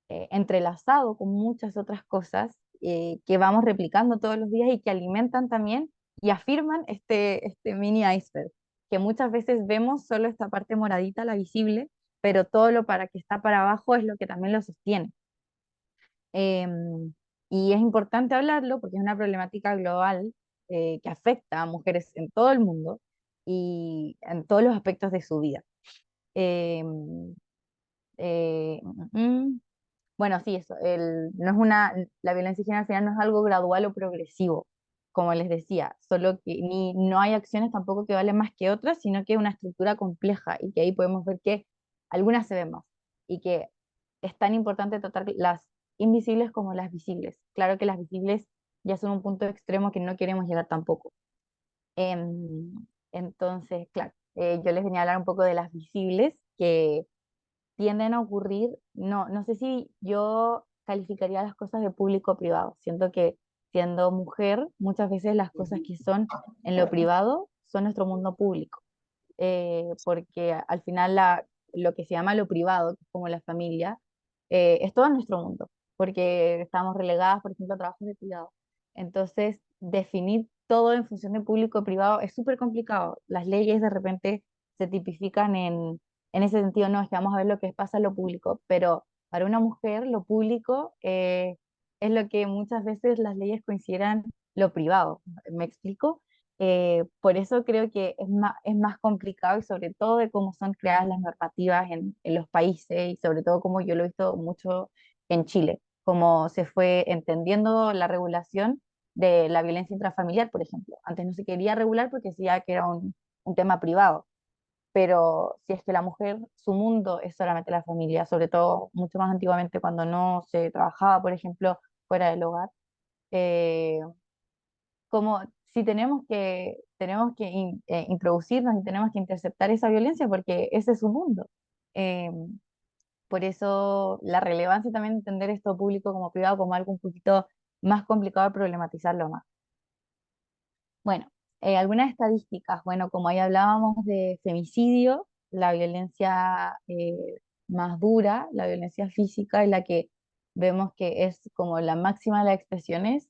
entrelazado con muchas otras cosas que vamos replicando todos los días y que alimentan también y afirman este mini iceberg, que muchas veces vemos solo esta parte moradita, la visible, pero todo lo para que está para abajo es lo que también lo sostiene. Y es importante hablarlo porque es una problemática global que afecta a mujeres en todo el mundo y en todos los aspectos de su vida. Em, eh, mm, mm, bueno, sí, eso. No es la violencia de género al final no es algo gradual o progresivo. como les decía, solo que no hay acciones tampoco que valen más que otras, sino que es una estructura compleja y que ahí podemos ver que algunas se ven más y que es tan importante tratar las invisibles como las visibles. Claro que las visibles ya son un punto extremo que no queremos llegar tampoco. Em, entonces, claro, yo les venía a hablar un poco de las visibles que tienden a ocurrir, no sé si yo calificaría las cosas de público o privado. Siento que siendo mujer, muchas veces las cosas que son en lo privado son nuestro mundo público, porque al final lo que se llama lo privado, que es como la familia, es todo nuestro mundo, porque estamos relegadas, por ejemplo, a trabajos de cuidado. Entonces, definir todo en función de público o privado es súper complicado. Las leyes de repente se tipifican en ese sentido, no, es que vamos a ver lo que pasa en lo público, pero para una mujer lo público es lo que muchas veces las leyes consideran lo privado. ¿Me explico? Por eso creo que es más complicado y sobre todo de cómo son creadas las normativas en los países y sobre todo como yo lo he visto mucho en Chile, cómo se fue entendiendo la regulación de la violencia intrafamiliar, por ejemplo. Antes no se quería regular porque decía que era un tema privado, pero si es que la mujer, su mundo es solamente la familia, sobre todo mucho más antiguamente cuando no se trabajaba, por ejemplo, fuera del hogar, eh, como si tenemos que introducirnos y tenemos que interceptar esa violencia porque ese es su mundo. Eh, por eso la relevancia también de entender esto público como privado como algo un poquito más complicado de problematizarlo más. Bueno, algunas estadísticas. Bueno, como ahí hablábamos de femicidio, la violencia más dura, la violencia física, en la que vemos que es como la máxima de las expresiones,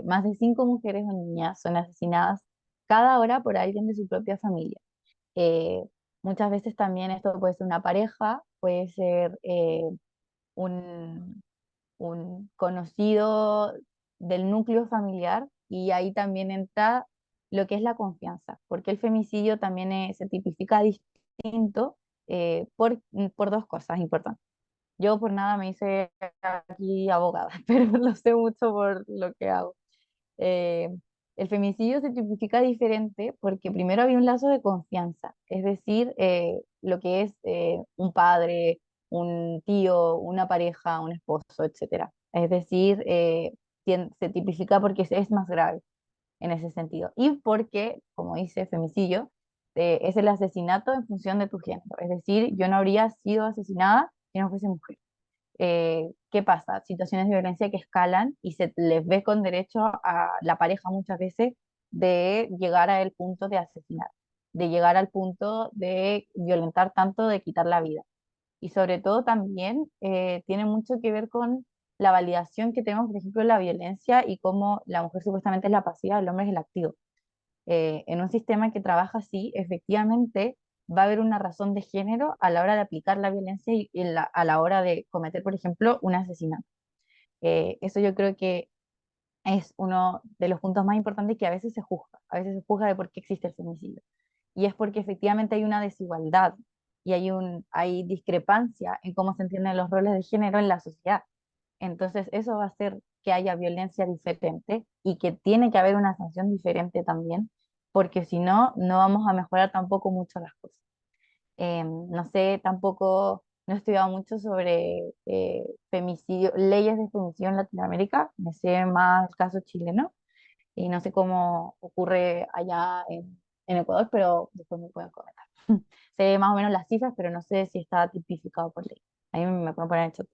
más de 5 mujeres o niñas son asesinadas cada hora por alguien de su propia familia. Eh, Muchas veces también esto puede ser una pareja, puede ser un, un conocido del núcleo familiar y ahí también entra lo que es la confianza, porque el femicidio también se tipifica distinto por dos cosas importantes. Yo por nada me hice aquí abogada, pero lo sé mucho por lo que hago. Eh, el femicidio se tipifica diferente porque primero había un lazo de confianza, es decir, lo que es un padre, un tío, una pareja, un esposo, etcétera. Es decir, se tipifica porque es más grave en ese sentido. Y porque, como dice femicidio, es el asesinato en función de tu género. Es decir, yo no habría sido asesinada si no fuese mujer. ¿Qué pasa? Situaciones de violencia que escalan y se les ve con derecho a la pareja muchas veces de llegar al punto de asesinar, de llegar al punto de violentar tanto, de quitar la vida. Y sobre todo también tiene mucho que ver con la validación que tenemos, por ejemplo, en la violencia y cómo la mujer supuestamente es la pasiva, el hombre es el activo. En un sistema que trabaja así, efectivamente va a haber una razón de género a la hora de aplicar la violencia a la hora de cometer, por ejemplo, un asesinato. Eso yo creo que es uno de los puntos más importantes que a veces se juzga de por qué existe el femicidio. Y es porque efectivamente hay una desigualdad y hay discrepancia en cómo se entienden los roles de género en la sociedad. Entonces, eso va a hacer que haya violencia diferente y que tiene que haber una sanción diferente también, porque si no, no vamos a mejorar tampoco mucho las cosas. No sé, tampoco, no he estudiado mucho sobre femicidio, leyes de femicidio en Latinoamérica, me sé más el caso chileno y no sé cómo ocurre allá en Ecuador, pero después me pueden comentar. Sé más o menos las cifras, pero no sé si está tipificado por ley. Ahí me pueden poner en el chat.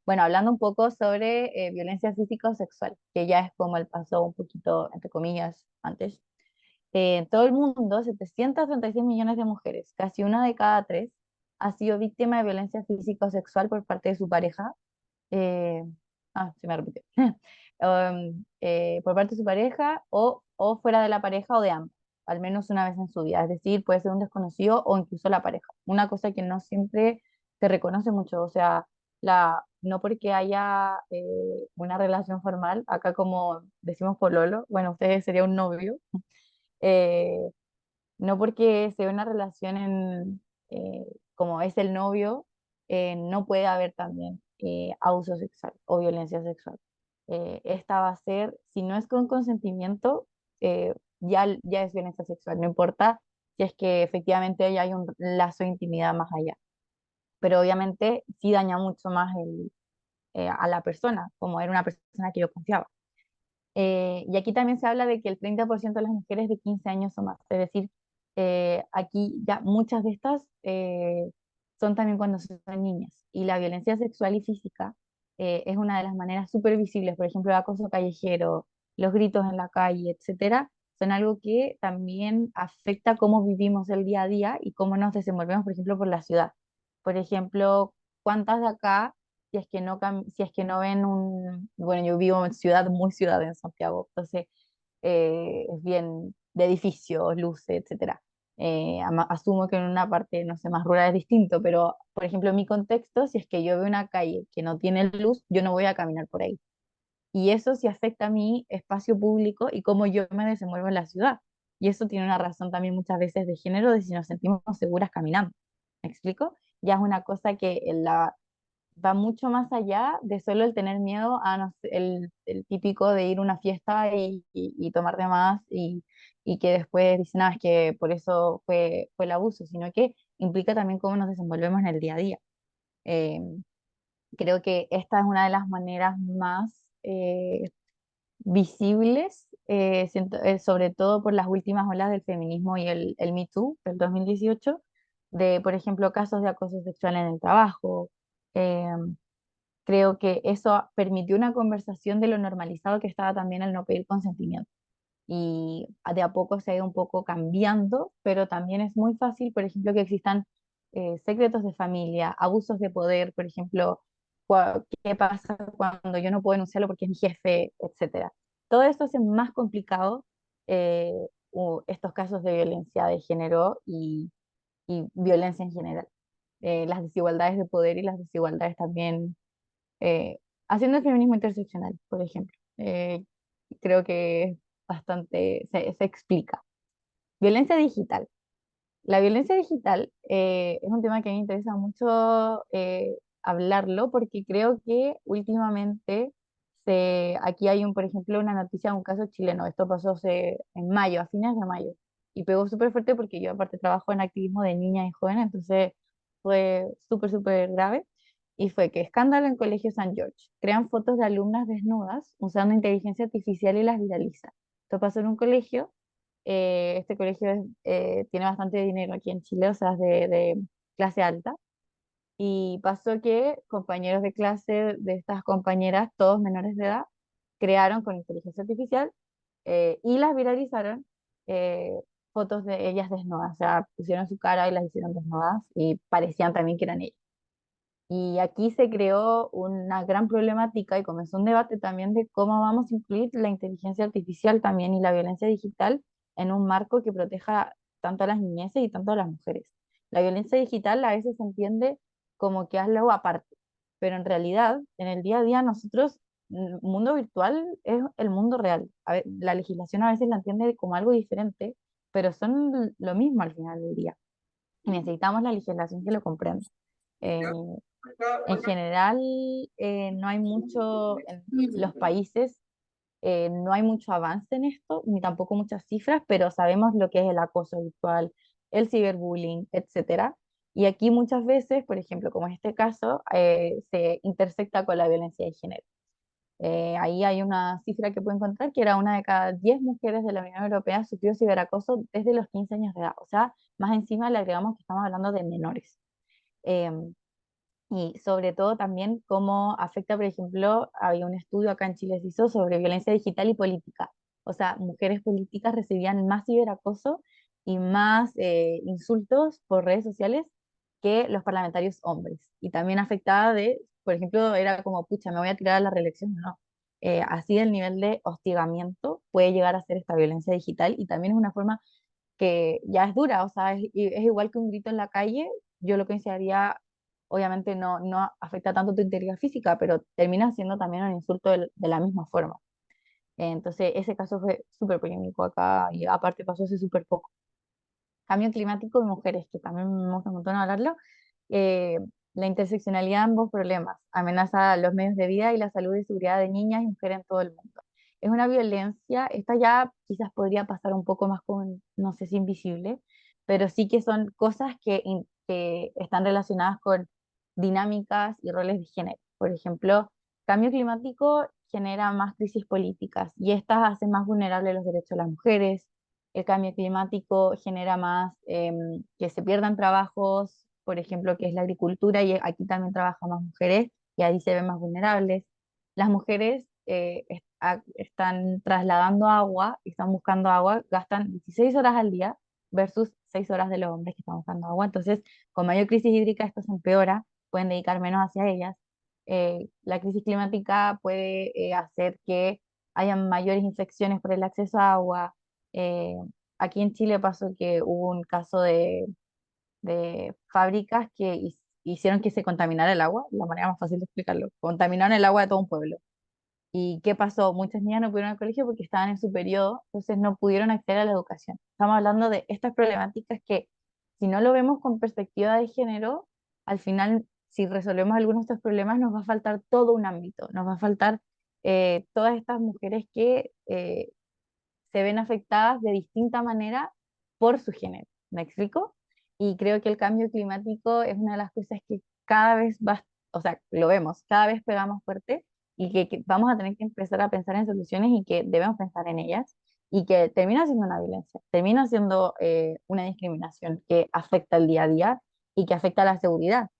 Bueno, hablando un poco sobre violencia física o sexual, que ya es como el paso un poquito, entre comillas, antes. En todo el mundo, 736 millones de mujeres, casi una de cada tres, ha sido víctima de violencia física o sexual por parte de su pareja. eh, Se me repitió. Por parte de su pareja o fuera de la pareja o de ambos, al menos una vez en su vida. Es decir, puede ser un desconocido o incluso la pareja. Una cosa que no siempre se reconoce mucho. O sea, no porque haya una relación formal, acá como decimos pololo, bueno, ustedes sería un novio, eh, no porque sea una relación como es el novio, no puede haber también abuso sexual o violencia sexual. esta va a ser, si no es con consentimiento, ya es violencia sexual, no importa si es que efectivamente ya hay un lazo de intimidad más allá. Pero obviamente sí daña mucho más a la persona, como era una persona que yo confiaba. Y aquí también se habla de que el 30% de las mujeres de 15 años o más, es decir, aquí ya muchas de estas son también cuando son niñas. Y la violencia sexual y física es una de las maneras súper visibles, por ejemplo, el acoso callejero, los gritos en la calle, etcétera, son algo que también afecta cómo vivimos el día a día y cómo nos desenvolvemos, por ejemplo, por la ciudad. Por ejemplo, ¿cuántas de acá si es que no ven bueno, yo vivo en ciudad, muy ciudad en Santiago, entonces es bien de edificios, luces, etcétera. Asumo que en una parte, no sé, más rural es distinto, pero por ejemplo, en mi contexto, si es que yo veo una calle que no tiene luz, yo no voy a caminar por ahí. Y eso sí afecta a mi espacio público y cómo yo me desenvuelvo en la ciudad. Y eso tiene una razón también muchas veces de género, de si nos sentimos seguras caminando. ¿Me explico? Ya es una cosa que va mucho más allá de solo el tener miedo a no sé, el típico de ir a una fiesta y tomar de más y que después dicen, es que por eso fue el abuso, sino que implica también cómo nos desenvolvemos en el día a día. Eh, Creo que esta es una de las maneras más visibles, sobre todo por las últimas olas del feminismo y el Me Too del 2018, de, por ejemplo, casos de acoso sexual en el trabajo. eh, Creo que eso permitió una conversación de lo normalizado que estaba también el no pedir consentimiento. Y de a poco se ha ido un poco cambiando, pero también es muy fácil, por ejemplo, que existan secretos de familia, abusos de poder, por ejemplo, qué pasa cuando yo no puedo denunciarlo porque es mi jefe, etcétera. Todo esto hace más complicado eh, estos casos de violencia de género y violencia en general. Las desigualdades de poder y las desigualdades también haciendo el feminismo interseccional, por ejemplo. Creo que es bastante, se explica. Violencia digital. La violencia digital es un tema que a mí me interesa mucho hablarlo porque creo que últimamente aquí hay por ejemplo, una noticia de un caso chileno. Esto pasó en mayo, a fines de mayo, y pegó súper fuerte porque yo aparte trabajo en activismo de niñas y jóvenes, entonces fue súper, súper grave. Y fue que escándalo en Colegio San George. Crean fotos de alumnas desnudas usando inteligencia artificial y las viralizan. Esto pasó en un colegio. Este colegio tiene bastante dinero aquí en Chile, o sea, es de clase alta. Y pasó que compañeros de clase de estas compañeras, todos menores de edad, crearon con inteligencia artificial y las viralizaron eh, fotos de ellas desnudas. O sea, pusieron su cara y las hicieron desnudas y parecían también que eran ellas. Y aquí se creó una gran problemática y comenzó un debate también de cómo vamos a incluir la inteligencia artificial también y la violencia digital en un marco que proteja tanto a las niñeces y tanto a las mujeres. La violencia digital a veces se entiende como que es algo aparte, pero en realidad, en el día a día, nosotros, el mundo virtual es el mundo real. La legislación a veces la entiende como algo diferente, pero son lo mismo al final del día. Y necesitamos la legislación que lo comprenda. Eh, en general, no hay mucho, en los países, no hay mucho avance en esto, ni tampoco muchas cifras, pero sabemos lo que es el acoso virtual, el ciberbullying, etcétera. Y aquí muchas veces, por ejemplo, como en este caso, se intersecta con la violencia de género. Ahí hay una cifra que puedo encontrar que era una de cada 10 mujeres de la Unión Europea sufrió ciberacoso desde los 15 años de edad. O sea, más encima le agregamos que estamos hablando de menores. Em, y sobre todo también cómo afecta, por ejemplo, había un estudio acá en Chile se hizo sobre violencia digital y política. O sea, mujeres políticas recibían más ciberacoso y más insultos por redes sociales que los parlamentarios hombres. Y también afectaba por ejemplo, era como, pucha, me voy a tirar a la reelección, no. Así el nivel de hostigamiento puede llegar a ser esta violencia digital y también es una forma que ya es dura, o sea, es igual que un grito en la calle, yo lo consideraría, obviamente no afecta tanto tu integridad física, pero termina siendo también un insulto de la misma forma. Entonces, ese caso fue súper polémico acá y aparte pasó hace súper poco. Cambio climático y mujeres, que también me gusta un montón hablarlo. Eh, la interseccionalidad de ambos problemas amenaza los medios de vida y la salud y seguridad de niñas y mujeres en todo el mundo. Es una violencia, esta ya quizás podría pasar un poco más con, no sé si invisible, pero sí que son cosas que están relacionadas con dinámicas y roles de género. Por ejemplo, cambio climático genera más crisis políticas y estas hacen más vulnerables los derechos de las mujeres. El cambio climático genera más que se pierdan trabajos, por ejemplo, que es la agricultura, y aquí también trabajan más mujeres y ahí se ven más vulnerables. Las mujeres están trasladando agua, están buscando agua, gastan 16 horas al día versus 6 horas de los hombres que están buscando agua. Entonces, con mayor crisis hídrica esto se empeora, pueden dedicar menos hacia ellas. La crisis climática puede hacer que haya mayores infecciones por el acceso a agua. Eh, Aquí en Chile pasó que hubo un caso de fábricas que hicieron que se contaminara el agua, la manera más fácil de explicarlo, contaminaron el agua de todo un pueblo. ¿Y qué pasó? Muchas niñas no pudieron ir al colegio porque estaban en su periodo, entonces no pudieron acceder a la educación. Estamos hablando de estas problemáticas que, si no lo vemos con perspectiva de género, al final, si resolvemos algunos de estos problemas, nos va a faltar todo un ámbito, nos va a faltar todas estas mujeres que se ven afectadas de distinta manera por su género. ¿Me explico? Y creo que el cambio climático es una de las cosas que cada vez va, o sea, lo vemos, cada vez pegamos fuerte y que vamos a tener que empezar a pensar en soluciones y que debemos pensar en ellas y que termina siendo una violencia, termina siendo una discriminación que afecta el día a día y que afecta a la seguridad.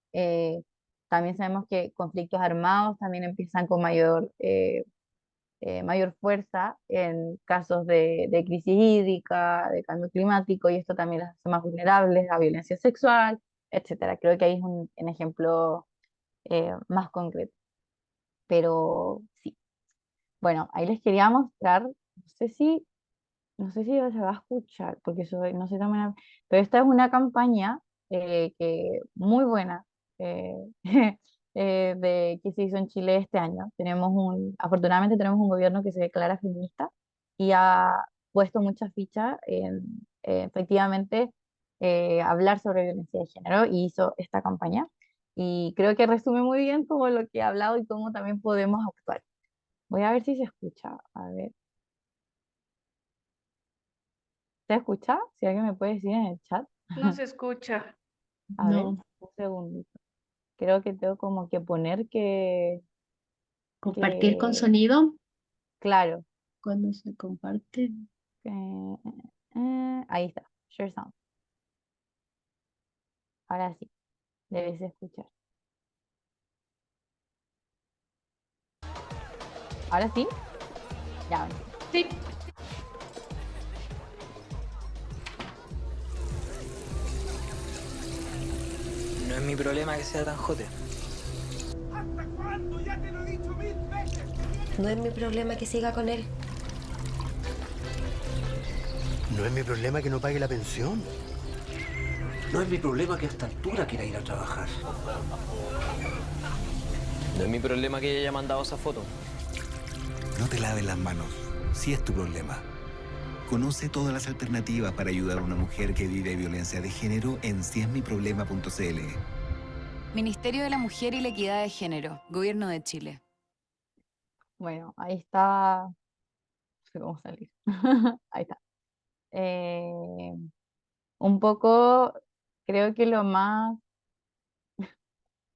También sabemos que conflictos armados también empiezan con mayor fuerza en casos de crisis hídrica, de cambio climático, y esto también las hace más vulnerables a violencia sexual, etcétera. Creo que ahí es un ejemplo más concreto. Pero sí, bueno, ahí les quería mostrar, no sé si se va a escuchar, porque no sé también, pero esta es una campaña que muy buena eh, que se hizo en Chile este año. Afortunadamente tenemos un gobierno que se declara feminista y ha puesto mucha ficha en efectivamente hablar sobre violencia de género y hizo esta campaña. Y creo que resume muy bien todo lo que he hablado y cómo también podemos actuar. Voy a ver si se escucha. A ver. ¿Se escucha? Si alguien me puede decir en el chat. No se escucha. A ver, No, un segundito. Creo que tengo como que poner compartir con que sonido claro. cuando se comparte. Ahí está. Share sound. Ahora sí, debes escuchar. ¿Ahora sí? Ya, bueno. Sí. No es mi problema que sea tan jote. No es mi problema que siga con él. No es mi problema que no pague la pensión. No es mi problema que a esta altura quiera ir a trabajar. No es mi problema que ella haya mandado esa foto. No te laves las manos, si es tu problema. Conoce todas las alternativas para ayudar a una mujer que vive violencia de género en siesmiproblema.cl. Ministerio de la Mujer y la Equidad de Género, Gobierno de Chile. Bueno, ahí está. No sé cómo salir. Ahí está. Un poco, creo que lo más.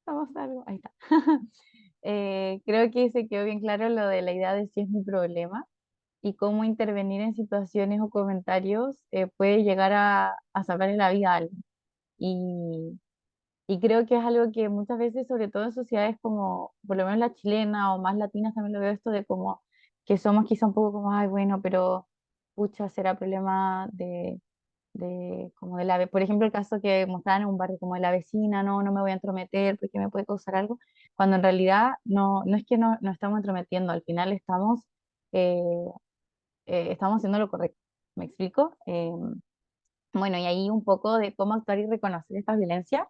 Vamos a algo. Ahí está. Creo que se quedó bien claro lo de la idea de si es mi problema y cómo intervenir en situaciones o comentarios puede llegar a salvarle la vida a alguien. Y creo que es algo que muchas veces, sobre todo en sociedades como, por lo menos la chilena o más latinas, también lo veo esto de como que somos quizá un poco como, ay, bueno, pero pucha, será problema como por ejemplo, el caso que mostraban en un barrio como de la vecina, no, no me voy a entrometer porque me puede causar algo, cuando en realidad no es que no estamos entrometiendo, al final eh, estamos haciendo lo correcto. ¿Me explico? Bueno, y ahí un poco de cómo actuar y reconocer esta violencia.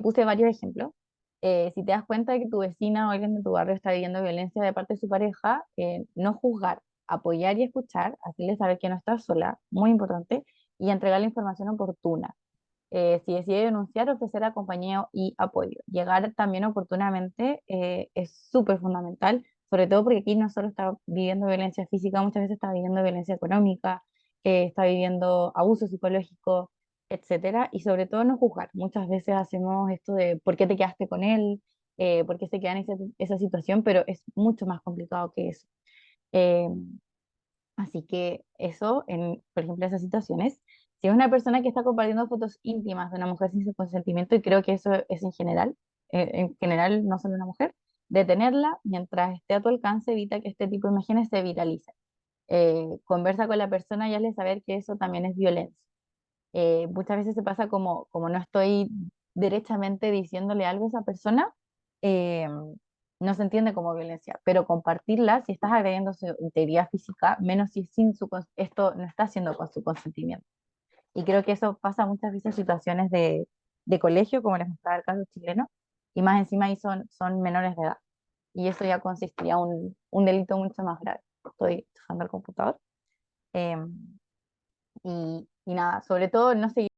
Puse varios ejemplos. Si te das cuenta de que tu vecina o alguien de tu barrio está viviendo violencia de parte de su pareja, no juzgar, apoyar y escuchar, hacerle saber que no estás sola, muy importante, y entregar la información oportuna. Si decide denunciar, ofrecer acompañamiento y apoyo. Llegar también oportunamente es súper fundamental, sobre todo porque aquí no solo está viviendo violencia física, muchas veces está viviendo violencia económica, está viviendo abuso psicológico, etcétera, y sobre todo no juzgar. Muchas veces hacemos esto de por qué te quedaste con él, por qué se queda en esa situación, pero es mucho más complicado que eso. Eh, Así que eso, por ejemplo, esas situaciones, si es una persona que está compartiendo fotos íntimas de una mujer sin su consentimiento, y creo que eso es en general no solo una mujer, detenerla mientras esté a tu alcance, evita que este tipo de imágenes se viralicen. Conversa con la persona y hazle saber que eso también es violencia. Muchas veces se pasa como no estoy derechamente diciéndole algo a esa persona, eh, no se entiende como violencia, pero compartirla, si estás agrediendo su integridad física, menos si sin esto no está haciendo con su consentimiento. Y creo que eso pasa muchas veces en situaciones de colegio, como les mostraba el caso chileno, y más encima ahí son menores de edad. Y eso ya consistiría un delito mucho más grave. Estoy usando el computador. Y nada, sobre todo no seguir